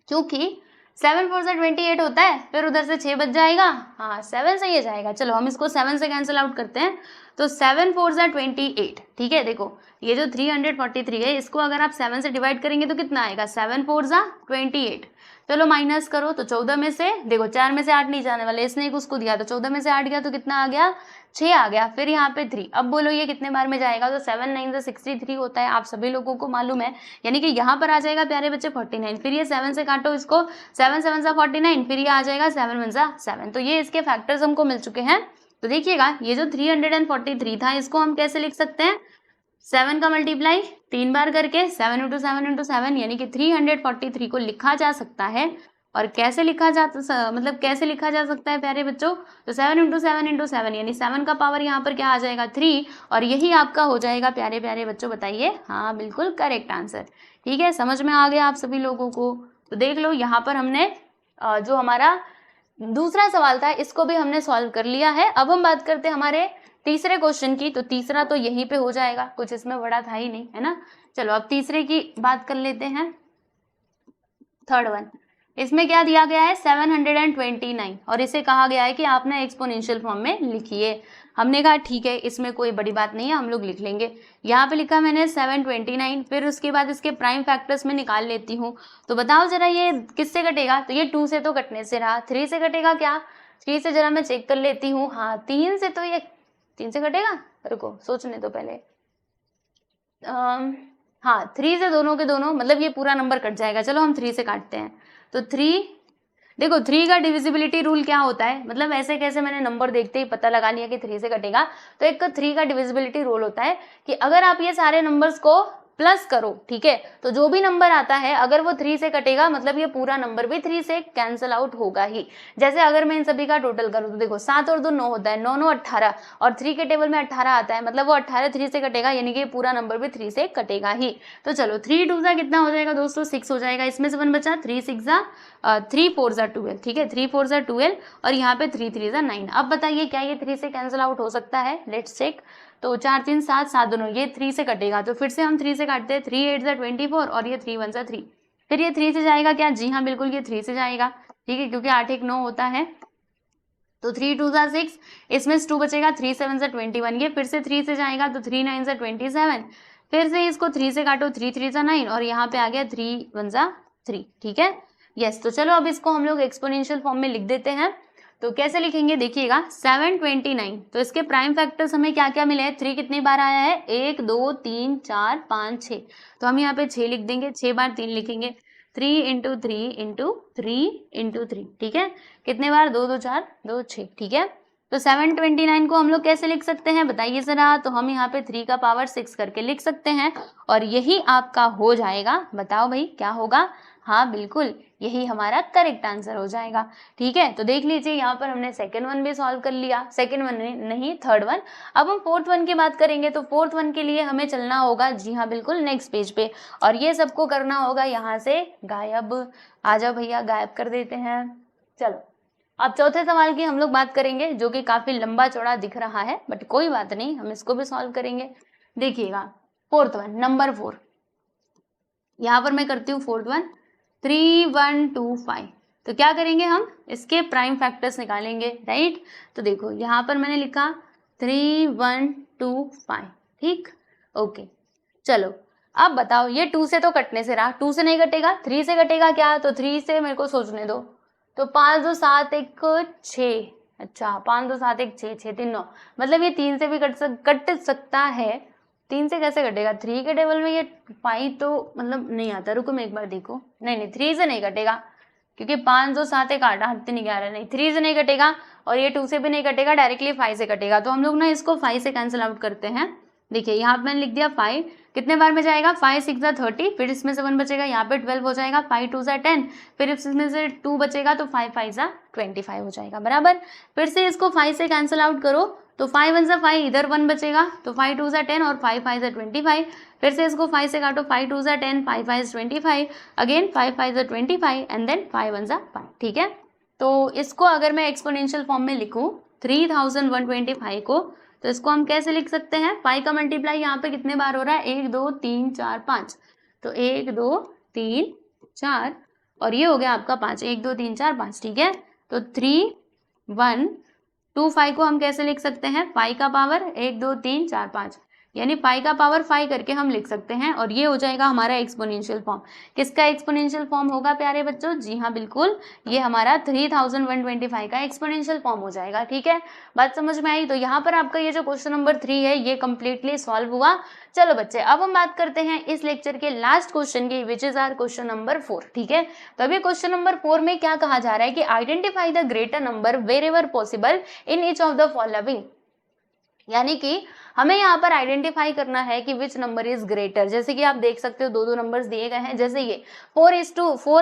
क्योंकि 7 4 से 28 होता है, फिर उधर से 6 बच जाएगा, हाँ 7 से ये जाएगा। चलो हम इसको 7 से कैंसिल आउट करते हैं, तो 7 4 से 28। ठीक है, देखो ये जो 343 है इसको अगर आप 7 से डिवाइड करेंगे तो कितना आएगा, 7 4 से 28। चलो माइनस करो, तो 14 में से देखो 4 में से 8 नहीं जाने वाले, इसने एक उसको दिया, तो 14 में से 8 गया तो कितना आ गया, 6 आ गया। फिर यहाँ पे 3, अब बोलो ये कितने बार में जाएगा, तो 7 9 से 63 होता है, आप सभी लोगों को मालूम है, यानी कि यहाँ पर आ जाएगा प्यारे बच्चे 49। फिर ये 7 से काटो इसको, 7 7 से 49, फिर ये आ जाएगा 7 1 से 7। तो ये इसके फैक्टर्स हमको मिल चुके हैं। तो देखिएगा ये जो 343 था इसको हम कैसे लिख सकते हैं, 7 का मल्टीप्लाई 3 बार करके 7 इंटू 7 इंटू 7 यानी कि 343 को लिखा जा सकता है। और कैसे लिखा जा मतलब कैसे लिखा जा सकता है प्यारे बच्चों, तो 7 इंटू 7 इंटू 7 यानी 7 का पावर यहाँ पर क्या आ जाएगा 3, और यही आपका हो जाएगा प्यारे प्यारे बच्चों, बताइए। हाँ बिल्कुल करेक्ट आंसर। ठीक है, समझ में आ गया आप सभी लोगों को। तो देख लो यहाँ पर हमने जो हमारा दूसरा सवाल था इसको भी हमने सॉल्व कर लिया है। अब हम बात करते हैं हमारे तीसरे क्वेश्चन की। तो तीसरा तो यहीं पे हो जाएगा, कुछ इसमें बड़ा था ही नहीं, है ना। चलो अब तीसरे की बात कर लेते हैं। थर्ड वन, इसमें क्या दिया गया है 729, और इसे कहा गया है कि आपने एक्सपोनेंशियल फॉर्म में लिखिए। हमने कहा ठीक है, इसमें कोई बड़ी बात नहीं है, हम लोग लिख लेंगे। यहाँ पे लिखा मैंने 729, फिर उसके बाद इसके प्राइम फैक्टर्स में निकाल लेती हूँ। तो बताओ जरा ये किससे कटेगा, तो ये 2 से तो कटने से रहा, 3 से कटेगा क्या, 3 से जरा मैं चेक कर लेती हूँ। हाँ 3 से, तो ये 3 से कटेगा, रुको सोचने दो पहले। हाँ 3 से दोनों के दोनों, मतलब ये पूरा नंबर कट जाएगा। चलो हम 3 से काटते हैं। तो 3, देखो 3 का डिविजिबिलिटी रूल क्या होता है, मतलब ऐसे कैसे मैंने नंबर देखते ही पता लगा लिया कि 3 से कटेगा। तो एक 3 का डिविजिबिलिटी रूल होता है कि अगर आप ये सारे नंबर्स को प्लस करो, ठीक है, तो जो भी नंबर आता है अगर वो 3 से कटेगा मतलब ये पूरा नंबर भी 3 से कैंसिल आउट होगा ही। जैसे अगर मैं इन सभी का टोटल करूँ तो देखो 7 और 2 9 होता है, 9 9 18, और 3 के टेबल में 18 आता है, मतलब वो 18 3 से कटेगा, यानी कि पूरा नंबर भी 3 से कटेगा ही। तो चलो 3 2 जा कितना हो जाएगा दोस्तों 6 हो जाएगा, इसमें से 1 बचा, 3 6 जा 3 4 जा 12, ठीक है, 3 4 जा 12, और यहाँ पे 3 3 जा 9। अब बताइए क्या ये 3 से कैंसिल आउट हो सकता है, लेट्स चेक। तो 4 3 7 7 दोनों ये 3 से कटेगा, तो फिर से हम 3 से काटते हैं, 3 8 जा 24, और ये 3 1 जा 3, फिर ये 3 से जाएगा क्या, जी हाँ बिल्कुल ये 3 से जाएगा, ठीक है, क्योंकि 8 1 9 होता है। तो 3 2 जा 6, इसमें से 2 बचेगा, 3 7 जा 21, ये फिर से 3 से जाएगा, तो 3 9 जा 27, फिर से इसको 3 से काटो, 3 3 जा 9, और यहाँ पे आ गया 3 1 जा 3, ठीक है, यस। तो चलो अब इसको हम लोग एक्सपोनेंशियल फॉर्म में लिख देते हैं। तो कैसे लिखेंगे देखिएगा, 729, तो इसके प्राइम फैक्टर्स हमें क्या क्या मिले हैं, 3 कितनी बार आया है, 1 2 3 4 5 6, तो हम यहाँ पे 6 लिख देंगे, 6 बार 3 लिखेंगे, 3 इंटू 3 इंटू 3 इंटू 3, ठीक है, कितने बार, 2 2 4 2 6, ठीक है। तो 729 को हम लोग कैसे लिख सकते हैं बताइए जरा, तो हम यहाँ पे 3 का पावर 6 करके लिख सकते हैं, और यही आपका हो जाएगा। बताओ भाई क्या होगा, हाँ बिल्कुल यही हमारा करेक्ट आंसर हो जाएगा, ठीक है। तो देख लीजिए यहाँ पर हमने सेकंड वन भी सॉल्व कर लिया, सेकंड वन नहीं थर्ड वन। अब हम फोर्थ वन की बात करेंगे, तो फोर्थ वन के लिए हमें चलना होगा, जी हाँ बिल्कुल नेक्स्ट पेज पे, और ये सबको करना होगा यहाँ से गायब। आ जाओ भैया गायब कर देते हैं। चलो अब चौथे सवाल की हम लोग बात करेंगे, जो कि काफी लंबा चौड़ा दिख रहा है, बट कोई बात नहीं, हम इसको भी सॉल्व करेंगे। देखिएगा फोर्थ वन नंबर 4, यहाँ पर मैं करती हूँ फोर्थ वन, 3 1 2 5। तो क्या करेंगे हम, इसके प्राइम फैक्टर्स निकालेंगे, राइट। तो देखो यहाँ पर मैंने लिखा 3 1 2 5, ठीक, ओके। चलो अब बताओ ये 2 से तो कटने से रहा, 2 से नहीं कटेगा, 3 से कटेगा क्या, तो 3 से मेरे को सोचने दो। तो 5 2 7 1 6, अच्छा 5 2 7 1 6 6 3 9, मतलब ये 3 से भी कट सकता है। 3 से कैसे कटेगा, 3 के टेबल में ये 5 तो मतलब नहीं आता, रुको मैं एक बार देखो, नहीं 3 से नहीं कटेगा, क्योंकि 5 2 7 1 8 8 3 11, नहीं 3 से नहीं कटेगा, और ये 2 से भी नहीं कटेगा, डायरेक्टली 5 से कटेगा। तो हम लोग ना इसको 5 से कैंसिल आउट करते हैं। देखिए यहाँ पे मैंने लिख दिया 5, कितने बार में जाएगा, 5 6 जा 30, फिर इसमें से 1 बचेगा, यहाँ पे 12 हो जाएगा, 5 2 जा 10, फिर इसमें से 2 बचेगा, तो 5 5 जा 25 हो जाएगा, बराबर। फिर से इसको 5 से कैंसिल आउट करो, तो 5 1 जा 5, इधर 1 बचेगा, तो 5 2 जा 10, और 5 5 जा 25, फिर से इसको 5 से काटो, 5 2 जा 10, 5 5 जा 25, अगेन 5 5 जा 25, एंड देन 5 1 जा 5, ठीक है। तो इसको अगर मैं एक्सपोनेंशियल फॉर्म में लिखूँ 3125 को, तो इसको हम कैसे लिख सकते हैं, 5 का मल्टीप्लाई यहाँ पे कितने बार हो रहा है, 1 2 3 4 5, तो 1 2 3 4, और ये हो गया आपका 5, 1 2 3 4 5, ठीक है। तो 3 1 2 5 को हम कैसे लिख सकते हैं, 5 का पावर 1 2 3 4 5, यानी 5 का पावर 5 करके हम लिख सकते हैं, और ये हो जाएगा हमारा एक्सपोनेंशियल फॉर्म। किसका एक्सपोनेंशियल फॉर्म होगा प्यारे बच्चों, जी हाँ बिल्कुल ये हमारा 3125 का एक्सपोनेंशियल फॉर्म हो जाएगा, ठीक है। बात समझ में आई। तो यहाँ पर आपका ये जो क्वेश्चन नंबर 3 है ये कंप्लीटली सॉल्व हुआ। चलो बच्चे अब हम बात करते हैं इस लेक्चर के लास्ट क्वेश्चन की, which is our question number 4, ठीक है। तो अभी क्वेश्चन नंबर 4 में क्या कहा जा रहा है कि identify the greater number wherever possible in each of the following. यानी कि हमें यहाँ पर आइडेंटिफाई करना है कि विच नंबर इज ग्रेटर। जैसे कि आप देख सकते हो दो दो नंबर्स दिए गए हैं, जैसे ये 4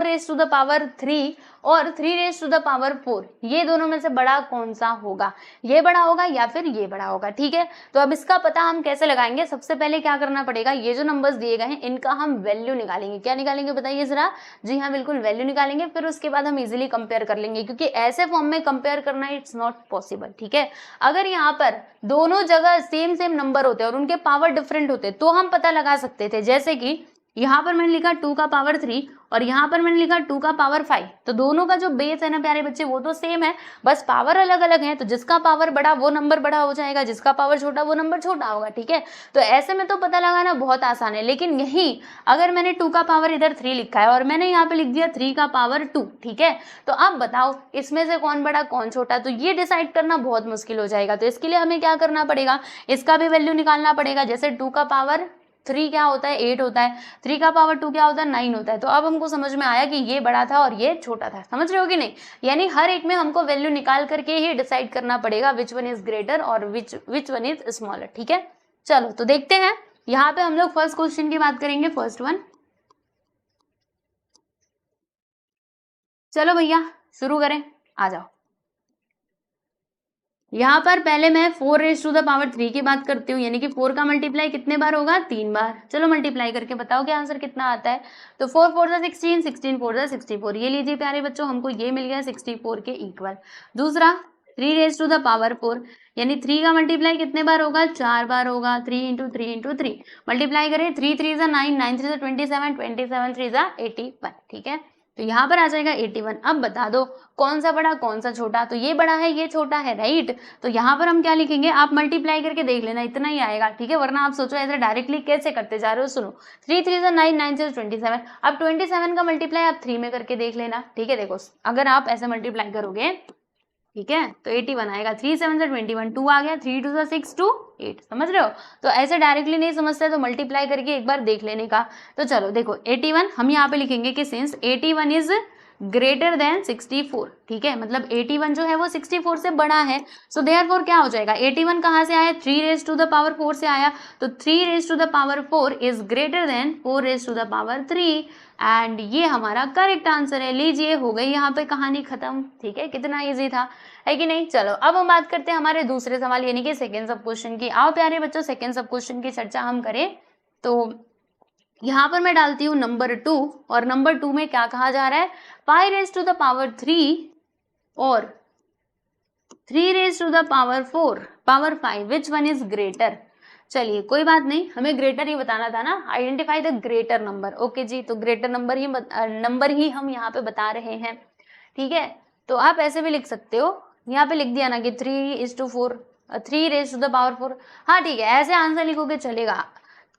रेज टू द पावर 3 और 3 रेज टू द पावर 4, ये दोनों में से बड़ा कौन सा होगा, ये बड़ा होगा या फिर ये बड़ा होगा। ठीक है, तो अब इसका पता हम कैसे लगाएंगे, सबसे पहले क्या करना पड़ेगा, ये जो नंबर्स दिए गए हैं इनका हम वैल्यू निकालेंगे। क्या निकालेंगे बताइए जरा। जी हाँ, बिल्कुल वैल्यू निकालेंगे, फिर उसके बाद हम इजिली कंपेयर कर लेंगे, क्योंकि ऐसे फॉर्म में कंपेयर करना इट्स नॉट पॉसिबल। ठीक है, अगर यहाँ पर दोनों जगह सेम सेम नंबर होते और उनके पावर डिफरेंट होते तो हम पता लगा सकते थे। जैसे कि यहाँ पर मैंने लिखा 2 का पावर 3 और यहाँ पर मैंने लिखा 2 का पावर 5, तो दोनों का जो बेस है ना प्यारे बच्चे वो तो सेम है, बस पावर अलग अलग है। तो जिसका पावर बड़ा वो नंबर बड़ा हो जाएगा, जिसका पावर छोटा वो नंबर छोटा होगा। ठीक है, तो ऐसे में तो पता लगाना बहुत आसान है। लेकिन यही अगर मैंने 2 का पावर इधर 3 लिखा है और मैंने यहाँ पे लिख दिया 3 का पावर 2, ठीक है, तो अब बताओ इसमें से कौन बड़ा कौन छोटा, तो ये डिसाइड करना बहुत मुश्किल हो जाएगा। तो इसके लिए हमें क्या करना पड़ेगा, इसका भी वैल्यू निकालना पड़ेगा। जैसे 2 का पावर 3 क्या होता है, 8 होता है, 3 का पावर 2 क्या होता है, 9 होता है। तो अब हमको समझ में आया कि ये बड़ा था और ये छोटा था। समझ रहे हो कि नहीं, यानी हर एक में हमको वैल्यू निकाल करके ही डिसाइड करना पड़ेगा विच वन इज ग्रेटर और विच वन इज स्मॉलर। ठीक है, चलो तो देखते हैं। यहाँ पे हम लोग फर्स्ट क्वेश्चन की बात करेंगे, फर्स्ट वन। चलो भैया शुरू करें, आ जाओ। यहाँ पर पहले मैं 4 रेज टू द पावर 3 की बात करती हूँ, यानी कि 4 का मल्टीप्लाई कितने बार होगा, 3 बार। चलो मल्टीप्लाई करके बताओ क्या आंसर कितना आता है। तो 4 4 16, 16 4 64, ये लीजिए प्यारे बच्चों, हमको ये मिल गया 64 के इक्वल। दूसरा 3 रेज टू द पावर 4, यानी 3 का मल्टीप्लाई कितने बार होगा, 4 बार होगा। 3 इंटू 3 इंटू 3 मल्टीप्लाई करें, 3 3 9, 9 3 27, 27 3 81। ठीक है, तो यहाँ पर आ जाएगा 81। अब बता दो कौन सा बड़ा कौन सा छोटा, तो ये बड़ा है ये छोटा है, राइट। तो यहाँ पर हम क्या लिखेंगे, आप मल्टीप्लाई करके देख लेना, इतना ही आएगा। ठीक है, वरना आप सोचो ऐसे डायरेक्टली कैसे करते जा रहे हो। सुनो, 3 3 9, 9 से 27, अब 27 का मल्टीप्लाई आप 3 में करके देख लेना। ठीक है, देखो अगर आप ऐसे मल्टीप्लाई करोगे, ठीक है, तो 81 आएगा। 3 7 से 21, 2 आ गया, 3 2 से 6 2 8। समझ रहे हो, तो ऐसे डायरेक्टली नहीं समझते तो मल्टीप्लाई करके एक बार देख लेने का। तो चलो देखो 81 हम यहाँ पे लिखेंगे कि सिंस 81 इज ग्रेटर देन 64। ठीक है, मतलब 81 जो है वो 64 से बड़ा है। सो देयरफॉर क्या हो जाएगा, 81 कहाँ से आया, 3 रेज टू द पावर 4 से आया, तो 3 raise to the power 4 is greater than 4 raise to the power 3, and ये हमारा करेक्ट आंसर है। लीजिए हो गई यहाँ पे कहानी खत्म। ठीक है, कितना इजी था, है कि नहीं। चलो अब हम बात करते हैं हमारे दूसरे सवाल यानी कि सेकेंड सब क्वेश्चन की। आओ प्यारे बच्चों सेकेंड सब क्वेश्चन की चर्चा हम करें। तो यहाँ पर मैं डालती हूँ नंबर 2, और नंबर 2 में क्या कहा जा रहा है, 5 रेज टू द पावर 3 और 3 raise to the power 4 power 5, which one is greater. चलिए कोई बात नहीं, हमें ग्रेटर ही बताना था ना, identify the greater number. Okay जी, तो ग्रेटर नंबर ही हम यहाँ पे बता रहे हैं। ठीक है, तो आप ऐसे भी लिख सकते हो, यहाँ पे लिख दिया ना कि 3:4, 3 रेज टू द पावर 4। हाँ ठीक है, ऐसे आंसर लिखोगे चलेगा,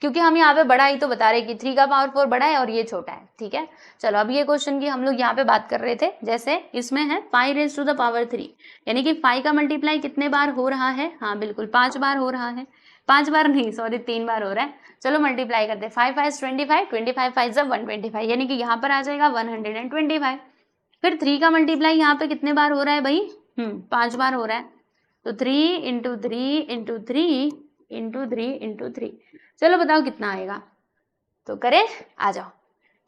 क्योंकि हम यहाँ पे बड़ा ही तो बता रहे कि 3 का पावर 4 बड़ा है और ये छोटा है। ठीक है, चलो अब ये क्वेश्चन की हम लोग यहाँ पे बात कर रहे थे। जैसे इसमें है 5 रेज टू द पावर 3, यानी कि 5 का मल्टीप्लाई कितने बार हो रहा है, हाँ बिल्कुल 5 बार हो रहा है। 5 बार नहीं सॉरी 3 बार हो रहा है। चलो मल्टीप्लाई करते हैं, 5 5 25, 25 5 125, यानी कि यहाँ पर आ जाएगा 125। फिर 3 का मल्टीप्लाई यहाँ पे कितने बार हो रहा है भाई, 5 बार हो रहा है। तो 3 इंटू 3 इंटू 3 इंटू 3 इंटू 3, चलो बताओ कितना आएगा। तो करें, आ जाओ।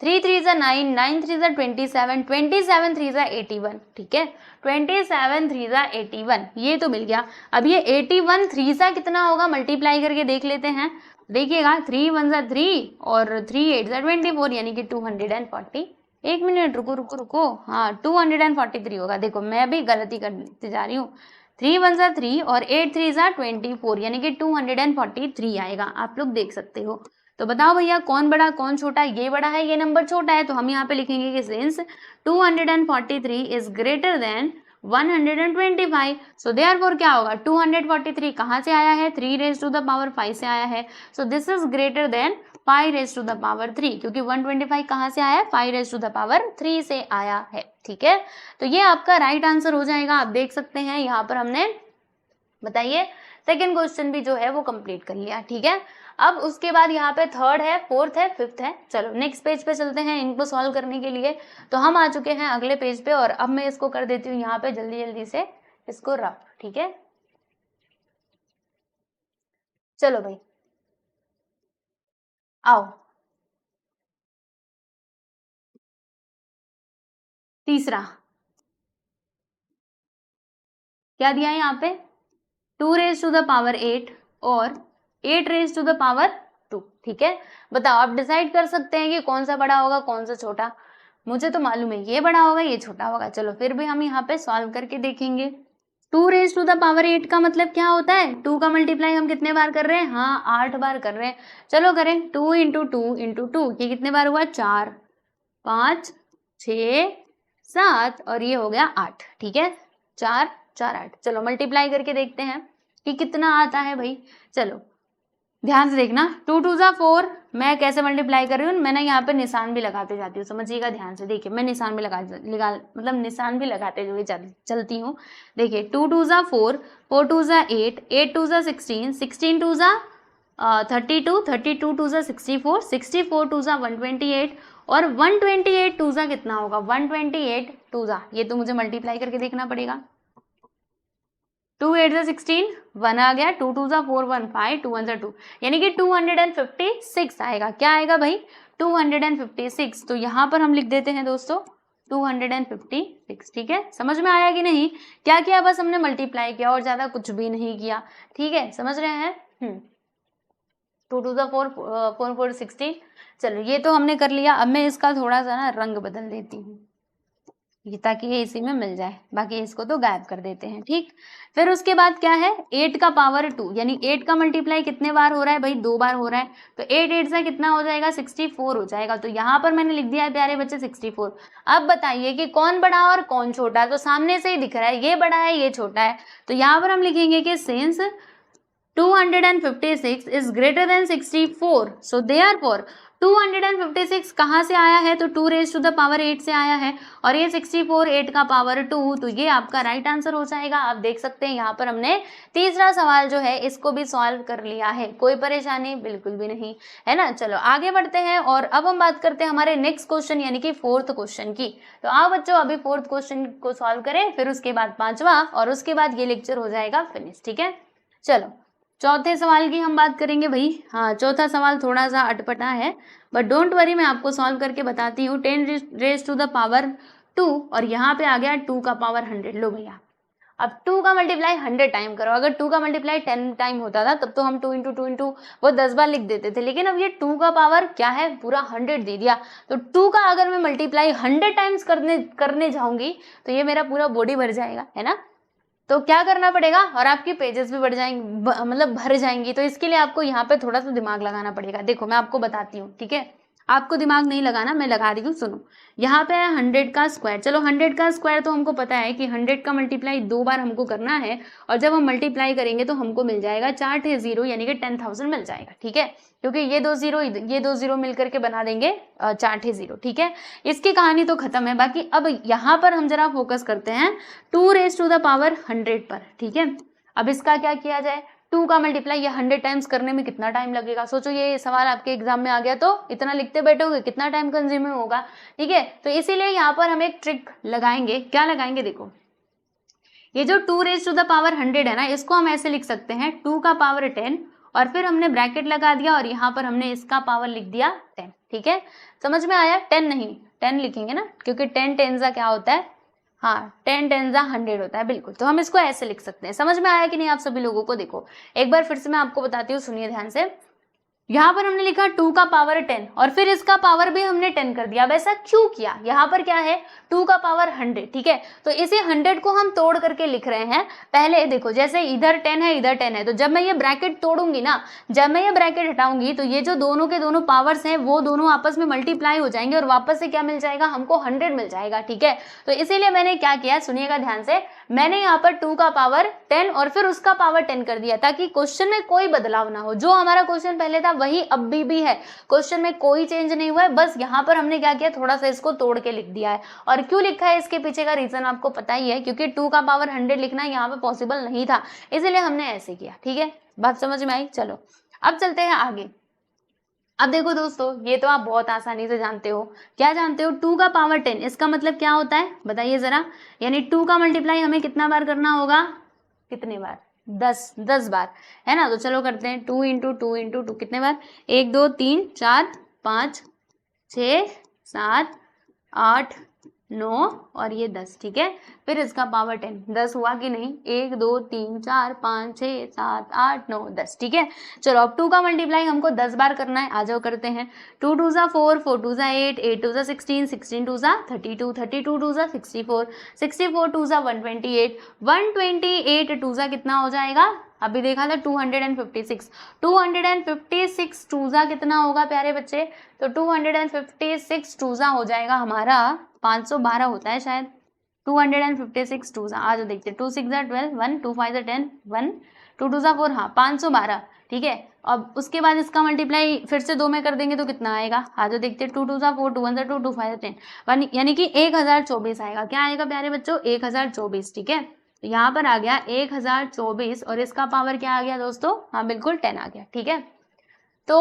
3 3 जा 9, 9 3 जा 27, 27 3 जा 81। ठीक है, 27 3 जा 81, ये तो मिल गया। अब ये 81 3 जा कितना होगा, मल्टीप्लाई करके देख लेते हैं। देखिएगा 3 1 जा 3 और 3 8 जा 24, यानी कि 240। एक मिनट रुको रुको रुको, हाँ 243 होगा। देखो मैं भी गलती करती जा रही हूँ, 3 1 जा 3 और 8 3 जा 24, यानी कि 243 आएगा। आप लोग देख सकते हो। तो बताओ भैया कौन बड़ा कौन छोटा, ये बड़ा है ये नंबर छोटा है, तो हम यहाँ पे लिखेंगे कि since 243 is greater then 125, so therefore क्या होगा, 243 कहाँ से आया है, 3 रेज टू द पावर 5 से आया है, so this is greater than 5 raise to the power 3, क्योंकि 125 कहाँ से आया है, 5 रेज टू द पावर 3 से आया है। ठीक है, तो ये आपका राइट आंसर हो जाएगा। आप देख सकते हैं यहाँ पर हमने, बताइए सेकेंड क्वेश्चन भी जो है वो कंप्लीट कर लिया। ठीक है, अब उसके बाद यहाँ पे थर्ड है, फोर्थ है, फिफ्थ है। चलो नेक्स्ट पेज पे चलते हैं इनको सॉल्व करने के लिए। तो हम आ चुके हैं अगले पेज पे, और अब मैं इसको कर देती हूँ यहाँ पे जल्दी जल्दी से इसको रफ। ठीक है, चलो भाई आओ। तीसरा क्या दिया है यहाँ पे, 2 रेज टू द पावर 8 और 8 रेज टू द पावर 2। ठीक है, बताओ आप डिसाइड कर सकते हैं कि कौन सा बड़ा होगा कौन सा छोटा। मुझे तो मालूम है ये बड़ा होगा ये छोटा होगा। चलो फिर भी हम यहाँ पे सॉल्व करके देखेंगे। 2 रेज टू द पावर 8 का मतलब क्या होता है, 2 का मल्टीप्लाई हम कितने बार कर रहे हैं, हाँ 8 बार कर रहे हैं। चलो करें 2 इंटू टू इंटू टू, ये कितने बार हुआ, 4 5 6 7 और ये हो गया 8। ठीक है, 4 4 8। चलो मल्टीप्लाई करके देखते हैं कि कितना आता है भाई। चलो ध्यान से देखना, 2 2 जा 4। मैं कैसे मल्टीप्लाई कर रही हूँ, मैंने यहाँ पे निशान भी लगाते जाती हूँ, समझिएगा ध्यान से। देखिए मैं निशान भी मतलब निशान भी लगाते हुए चलती हूँ। देखिए 2 2 जा 4, 4 2 जा 8, 8 2 जा 16, 16 2 जा 32, 32 2 जा 64, 64 2 जा 128 और 128 2 जा कितना होगा, 128 2 जा, ये तो मुझे मल्टीप्लाई करके देखना पड़ेगा। 2 8 जा 16, 1 आ गया, 2 2 जा 4 1 5, 2 1 जा 2, यानी कि 256 आएगा। क्या आएगा भाई, 256। तो यहाँ पर हम लिख देते हैं दोस्तों 256। ठीक है, समझ में आया कि नहीं, क्या किया, बस हमने मल्टीप्लाई किया और ज्यादा कुछ भी नहीं किया। ठीक है, समझ रहे हैं। 2 2 जा 4 4 4 16। चलो ये तो हमने कर लिया। अब मैं इसका थोड़ा सा ना रंग बदल देती हूँ ये, ताकि ये इसी में मिल जाए, बाकी इसको तो गायब कर देते हैं। ठीक, फिर उसके बाद क्या है, 8 का पावर 2, यानी 8 का मल्टीप्लाई कितने बार हो रहा है भाई, 2 बार हो रहा है। तो 8 8 से कितना हो जाएगा, 64 हो जाएगा। तो यहाँ पर मैंने लिख दिया है प्यारे बच्चे 64। अब बताइए कि कौन बड़ा और कौन छोटा, तो सामने से ही दिख रहा है ये बड़ा है ये छोटा है। तो यहाँ पर हम लिखेंगे कि since 256 is greater than 64, so therefore 256 कहाँ से आया है, तो 2 रेज टू द पावर 8 से आया है और ये 64 8 का पावर 2, तो ये आपका राइट आंसर हो जाएगा। आप देख सकते हैं यहाँ पर हमने तीसरा सवाल जो है इसको भी सॉल्व कर लिया है, कोई परेशानी बिल्कुल भी नहीं है ना। चलो आगे बढ़ते हैं और अब हम बात करते हैं हमारे नेक्स्ट क्वेश्चन यानी कि 4th क्वेश्चन की। तो आओ बच्चों अभी 4th क्वेश्चन को सॉल्व करें, फिर उसके बाद 5वां और उसके बाद ये लेक्चर हो जाएगा फिनिश। ठीक है, चलो चौथे सवाल की हम बात करेंगे भाई। हाँ चौथा सवाल थोड़ा सा अटपटा है, बट डोंट वरी, मैं आपको सॉल्व करके बताती हूँ। 10 रेज टू द पावर 2 और यहाँ पे आ गया 2 का पावर 100। लो भैया अब 2 का मल्टीप्लाई 100 टाइम करो। अगर 2 का मल्टीप्लाई 10 टाइम होता था तब तो हम 2 इंटू 2 इंटू वो 10 बार लिख देते थे, लेकिन अब ये 2 का पावर क्या है, पूरा 100 दे दिया। तो 2 का अगर मैं मल्टीप्लाई 100 टाइम्स करने जाऊंगी तो ये मेरा पूरा बॉडी भर जाएगा, है ना। तो क्या करना पड़ेगा, और आपकी पेजेस भी बढ़ जाएंगी, मतलब भर जाएंगी। तो इसके लिए आपको यहाँ पे थोड़ा सा दिमाग लगाना पड़ेगा। देखो मैं आपको बताती हूँ, ठीक है, आपको दिमाग नहीं लगाना, मैं लगा रही हूँ, सुनो। यहाँ पे है 100 का स्क्वायर। चलो 100 का स्क्वायर तो हमको पता है कि 100 का मल्टीप्लाई 2 बार हमको करना है, और जब हम मल्टीप्लाई करेंगे तो हमको मिल जाएगा 4 × 0 यानी कि 10,000 मिल जाएगा। ठीक है, क्योंकि ये दो जीरो मिलकर के बना देंगे 4 × 0। ठीक है, इसकी कहानी तो खत्म है। बाकी अब यहाँ पर हम जरा फोकस करते हैं 2 रेज टू द पावर 100 पर। ठीक है, अब इसका क्या किया जाए, 2 का मल्टीप्लाई ये 100 टाइम्स करने में कितना टाइम लगेगा, सोचो। ये सवाल आपके एग्जाम में आ गया तो इतना लिखते बैठोगे, कितना टाइम कंज्यूमिंग होगा। ठीक है, तो इसीलिए यहाँ पर हम एक ट्रिक लगाएंगे। क्या लगाएंगे, देखो ये जो 2 रेज टू द पावर 100 है ना, इसको हम ऐसे लिख सकते हैं 2 का पावर 10 और फिर हमने ब्रैकेट लगा दिया और यहाँ पर हमने इसका पावर लिख दिया 10। ठीक है, समझ में आया, 10 नहीं 10 लिखेंगे ना, क्योंकि 10 10 क्या होता है, हाँ 10 10 100 होता है, बिल्कुल। तो हम इसको ऐसे लिख सकते हैं। समझ में आया कि नहीं आप सभी लोगों को। देखो एक बार फिर से मैं आपको बताती हूँ, सुनिए ध्यान से। यहाँ पर हमने लिखा 2 का पावर 10 और फिर इसका पावर भी हमने 10 कर दिया। अब ऐसा क्यों किया, यहाँ पर क्या है 2 का पावर 100। ठीक है, तो इसे 100 को हम तोड़ करके लिख रहे हैं। पहले देखो जैसे इधर 10 है इधर 10 है, तो जब मैं ये ब्रैकेट तोड़ूंगी ना, जब मैं ये ब्रैकेट हटाऊंगी तो ये जो दोनों के दोनों पावर्स हैं वो दोनों आपस में मल्टीप्लाई हो जाएंगे और वापस से क्या मिल जाएगा, हमको 100 मिल जाएगा। ठीक है, तो इसीलिए मैंने क्या किया, सुनिएगा ध्यान से, मैंने यहाँ पर 2 का पावर 10 और फिर उसका पावर 10 कर दिया, ताकि क्वेश्चन में कोई बदलाव ना हो। जो हमारा क्वेश्चन पहले था वही अब भी है, क्वेश्चन में कोई चेंज नहीं हुआ है। बस यहाँ पर हमने क्या किया, थोड़ा सा इसको तोड़ के लिख दिया है। और क्यों लिखा है, इसके पीछे का रीजन आपको पता ही है, क्योंकि 2 का पावर 100 लिखना यहाँ पे पॉसिबल नहीं था, इसीलिए हमने ऐसे किया। ठीक है, बात समझ में आई। चलो अब चलते हैं आगे। अब देखो दोस्तों, ये तो आप बहुत आसानी से जानते हो। क्या जानते हो, 2 का पावर 10 इसका मतलब क्या होता है, बताइए जरा। यानी 2 का मल्टीप्लाई हमें कितना बार करना होगा, कितने बार, 10 बार, है ना। तो चलो करते हैं 2 इंटू टू कितने बार, 1 2 3 4 5 6 7 8 9 और ये 10, ठीक है। फिर इसका पावर 10, 10 हुआ कि नहीं, 1 2 3 4 5 6 7 8 9 10, ठीक है। चलो अब 2 का मल्टीप्लाई हमको 10 बार करना है, आ जाओ करते हैं। 2 2 ज़ा 4, 4 2 ज़ा 8, 8 2 ज़ा 16, 16 2 ज़ा 32, 32 2 ज़ा 64, 64 2 ज़ा 128, 128 2 ज़ा कितना हो जाएगा, अभी देखा था 256, 256 टू ज़ा कितना होगा प्यारे बच्चे, तो 256 टू ज़ा हो जाएगा हमारा 512 होता है शायद, 256 टू ज़ा, आ जाओ देखते हैं। 2 6 ज़ा 12, 1 2 5 ज़ा 10, 1 2 2 ज़ा 4, हाँ 512, ठीक है। अब उसके बाद इसका मल्टीप्लाई फिर से 2 में कर देंगे तो कितना आएगा, आ जाओ देखते हैं। 2 2 ज़ा 4, 2 1 ज़ा 2, 2 5 ज़ा 10, यानी कि 1024 आएगा। क्या आएगा प्यारे बच्चों, 1024, ठीक है। तो यहाँ पर आ गया 1024 और इसका पावर क्या आ गया दोस्तों, हाँ बिल्कुल 10 आ गया, ठीक है। तो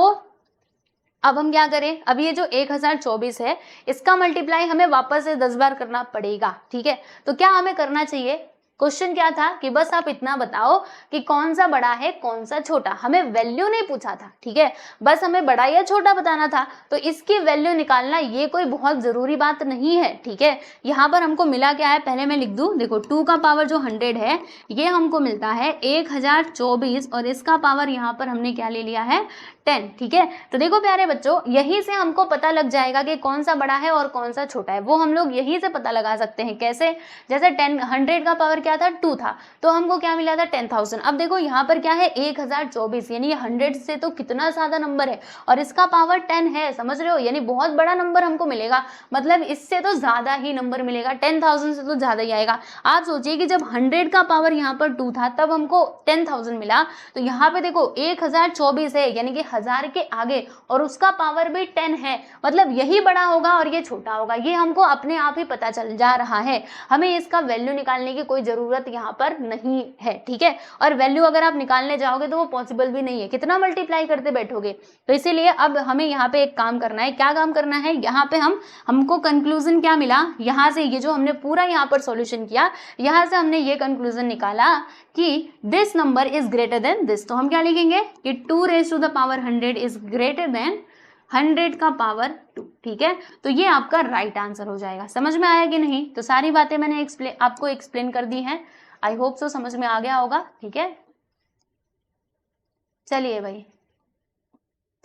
अब हम क्या करें, अब ये जो 1024 है इसका मल्टीप्लाई हमें वापस से 10 बार करना पड़ेगा, ठीक है। तो क्या हमें करना चाहिए, क्वेश्चन क्या था कि बस आप इतना बताओ कि कौन सा बड़ा है कौन सा छोटा, हमें वैल्यू नहीं पूछा था, ठीक है, बस हमें बड़ा या छोटा बताना था। तो इसकी वैल्यू निकालना ये कोई बहुत जरूरी बात नहीं है, ठीक है। यहाँ पर हमको मिला क्या है, पहले मैं लिख दूं, देखो 2 का पावर जो 100 है ये हमको मिलता है 1024 और इसका पावर यहाँ पर हमने क्या ले लिया है 10, ठीक है। तो देखो प्यारे बच्चों, यहीं से हमको पता लग जाएगा कि कौन सा बड़ा है और कौन सा छोटा है, वो हम लोग यहीं से पता लगा सकते हैं। कैसे, जैसे 100 का पावर क्या था 2 था, तो हमको क्या मिला था 10,000। अब देखो यहाँ पर क्या है 1024, यानी 100 से तो कितना ज्यादा नंबर है और इसका पावर 10 है, समझ रहे हो, यानी बहुत बड़ा नंबर हमको मिलेगा, मतलब इससे तो ज्यादा ही नंबर मिलेगा, 10,000 से तो ज्यादा ही आएगा। आप सोचिए कि जब 100 का पावर यहाँ पर 2 था तब हमको 10,000 मिला, तो यहाँ पे देखो 1024 है यानी कि 1000 के आगे और उसका पावर भी 10 है, मतलब यही बड़ा होगा और ये छोटा होगा, ये हमको अपने आप ही पता चल जा रहा है। हमें इसका वैल्यू निकालने की कोई जरूरत यहाँ पर नहीं है, ठीक है। और वैल्यू अगर आप निकालने जाओगे तो वो पॉसिबल भी नहीं है, कितना मल्टीप्लाई करते बैठोगे। तो इसीलिए अब हमें यहाँ पे एक काम करना है, क्या काम करना है, यहाँ पे हमको कंक्लूजन क्या मिला, यहाँ से ये जो हमने पूरा यहाँ पर सॉल्यूशन किया, यहाँ से हमने ये कंक्लूजन निकाला कि this number is greater than this. तो हम क्या लिखेंगे कि 2 raise to the power 100 is greater than 100 का पावर 2, ठीक है। तो ये आपका राइट आंसर हो जाएगा। समझ में आया कि नहीं, तो सारी बातें मैंने आपको एक्सप्लेन कर दी हैं, आई होप सो समझ में आ गया होगा, ठीक है। चलिए भाई,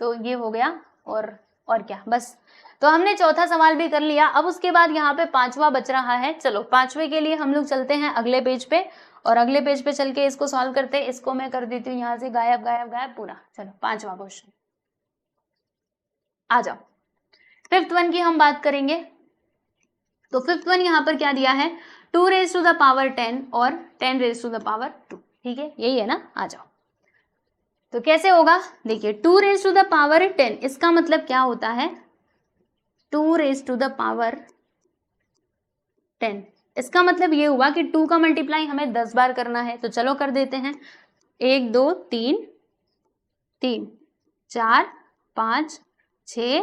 तो ये हो गया और क्या, बस तो हमने चौथा सवाल भी कर लिया। अब उसके बाद यहाँ पे 5वां बच रहा है। चलो 5वें के लिए हम लोग चलते हैं अगले पेज पे और अगले पेज पे चल के इसको सॉल्व करते हैं। इसको मैं कर देती हूँ यहाँ से गायब गायब गायब पूरा। चलो 5वां क्वेश्चन आ जाओ। 5th वन की हम बात करेंगे। तो 5th वन यहाँ पर क्या दिया है, 2 रेज़ टू द पावर 10 और 10 रेज़ टू द पावर 2, ठीक है, यही है ना। आ जाओ, तो कैसे होगा, देखिए 2 रेज़ टू द पावर 10, इसका मतलब क्या होता है 2 रेज़ टू द पावर 10, इसका मतलब ये हुआ कि 2 का मल्टीप्लाई हमें 10 बार करना है। तो चलो कर देते हैं, 1 2 3 3 4 5 6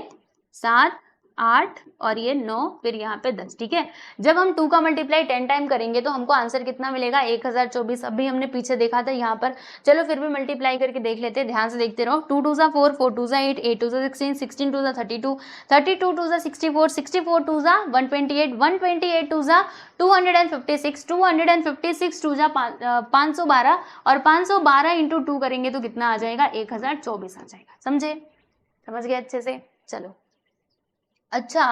7 8 और ये 9, फिर यहाँ पे 10, ठीक है। जब हम 2 का मल्टीप्लाई 10 टाइम करेंगे तो हमको आंसर कितना मिलेगा 1024। अभी हमने पीछे देखा था यहाँ पर, चलो फिर भी मल्टीप्लाई करके देख लेते हैं, ध्यान से देखते रहो। 2 2 ज़ा 4, 4 2 ज़ा 8, 8 2 ज़ा 16, 16 2 ज़ा 32, 32 2 ज़ा 64, 64 2 ज़ा 128, 128 2 ज़ा 256, 256 2 ज़ा 512 और 512 इंटू 2 करेंगे तो कितना आ जाएगा 1024 आ जाएगा। समझे, समझ गए अच्छे से। चलो अच्छा,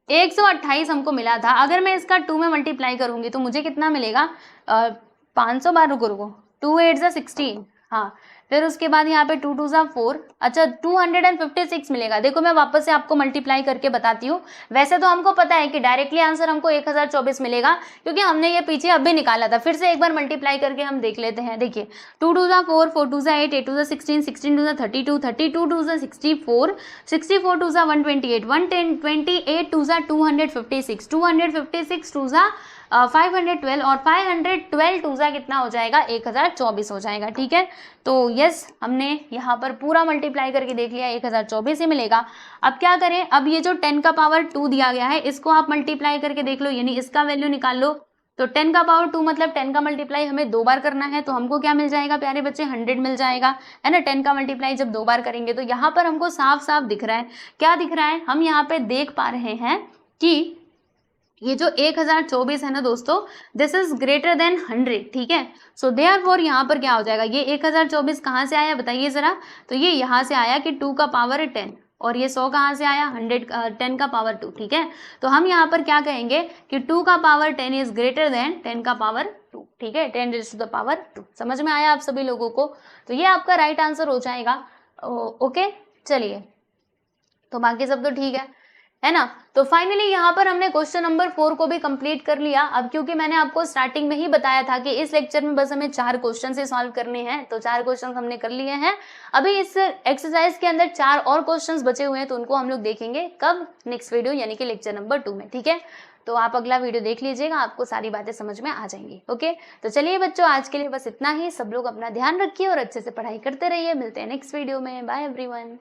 128 हमको मिला था, अगर मैं इसका 2 में मल्टीप्लाई करूंगी तो मुझे कितना मिलेगा 512, रुको 2 8 ज़ा 16, हाँ, फिर उसके बाद यहाँ पे 2 2 ज़ा 4, अच्छा 256 मिलेगा। देखो मैं वापस से आपको मल्टीप्लाई करके बताती हूँ। वैसे तो हमको पता है कि डायरेक्टली आंसर हमको 1024 मिलेगा क्योंकि हमने ये पीछे अभी निकाला था। फिर से एक बार मल्टीप्लाई करके हम देख लेते हैं। देखिए 2 2 ज़ा 4, 4 2 ज़ा 8, 8 2 ज़ा 16, 16 2 ज़ा 32, 32 2 ज़ा 64, 64 2 ज़ा 128, 128 2 ज़ा 256, 256 2 ज़ा 512 और 512 2 ज़ा कितना हो जाएगा 1024 हो जाएगा, ठीक है। तो यस, हमने यहाँ पर पूरा मल्टीप्लाई करके देख लिया, 1024 ही मिलेगा। अब क्या करें, अब ये जो 10 का पावर 2 दिया गया है इसको आप मल्टीप्लाई करके देख लो, यानी इसका वैल्यू निकाल लो। तो 10 का पावर 2 मतलब 10 का मल्टीप्लाई हमें 2 बार करना है, तो हमको क्या मिल जाएगा प्यारे बच्चे, 100 मिल जाएगा, है ना। 10 का मल्टीप्लाई जब 2 बार करेंगे तो यहाँ पर हमको साफ साफ दिख रहा है, क्या दिख रहा है, हम यहाँ पे देख पा रहे हैं कि ये जो 1024 है ना दोस्तों, दिस इज ग्रेटर देन 100, ठीक है। सो देयरफॉर यहाँ पर क्या हो जाएगा, ये 1024 कहाँ से आया बताइए जरा, तो ये यहाँ से आया कि 2 का पावर 10, और ये 100 कहाँ से आया, 10 का पावर 2, ठीक है। तो हम यहाँ पर क्या कहेंगे कि 2 का पावर 10 इज ग्रेटर देन 10 का पावर 2, ठीक है, 10 रेज़ टू द पावर 2। समझ में आया आप सभी लोगों को, तो ये आपका राइट आंसर हो जाएगा। ओके, चलिए, तो बाकी सब तो ठीक है ना। तो फाइनली यहाँ पर हमने क्वेश्चन नंबर 4 को भी कंप्लीट कर लिया। अब क्योंकि मैंने आपको स्टार्टिंग में ही बताया था कि इस लेक्चर में बस हमें 4 क्वेश्चन से सॉल्व करने हैं, तो 4 क्वेश्चन हमने कर लिए हैं। अभी इस एक्सरसाइज के अंदर 4 और क्वेश्चंस बचे हुए हैं, तो उनको हम लोग देखेंगे कब, नेक्स्ट वीडियो यानी कि लेक्चर नंबर 2 में, ठीक है। तो आप अगला वीडियो देख लीजिएगा, आपको सारी बातें समझ में आ जाएंगी। ओके, तो चलिए बच्चों, आज के लिए बस इतना ही। सब लोग अपना ध्यान रखिए और अच्छे से पढ़ाई करते रहिए। मिलते हैं नेक्स्ट वीडियो में। Bye everyone.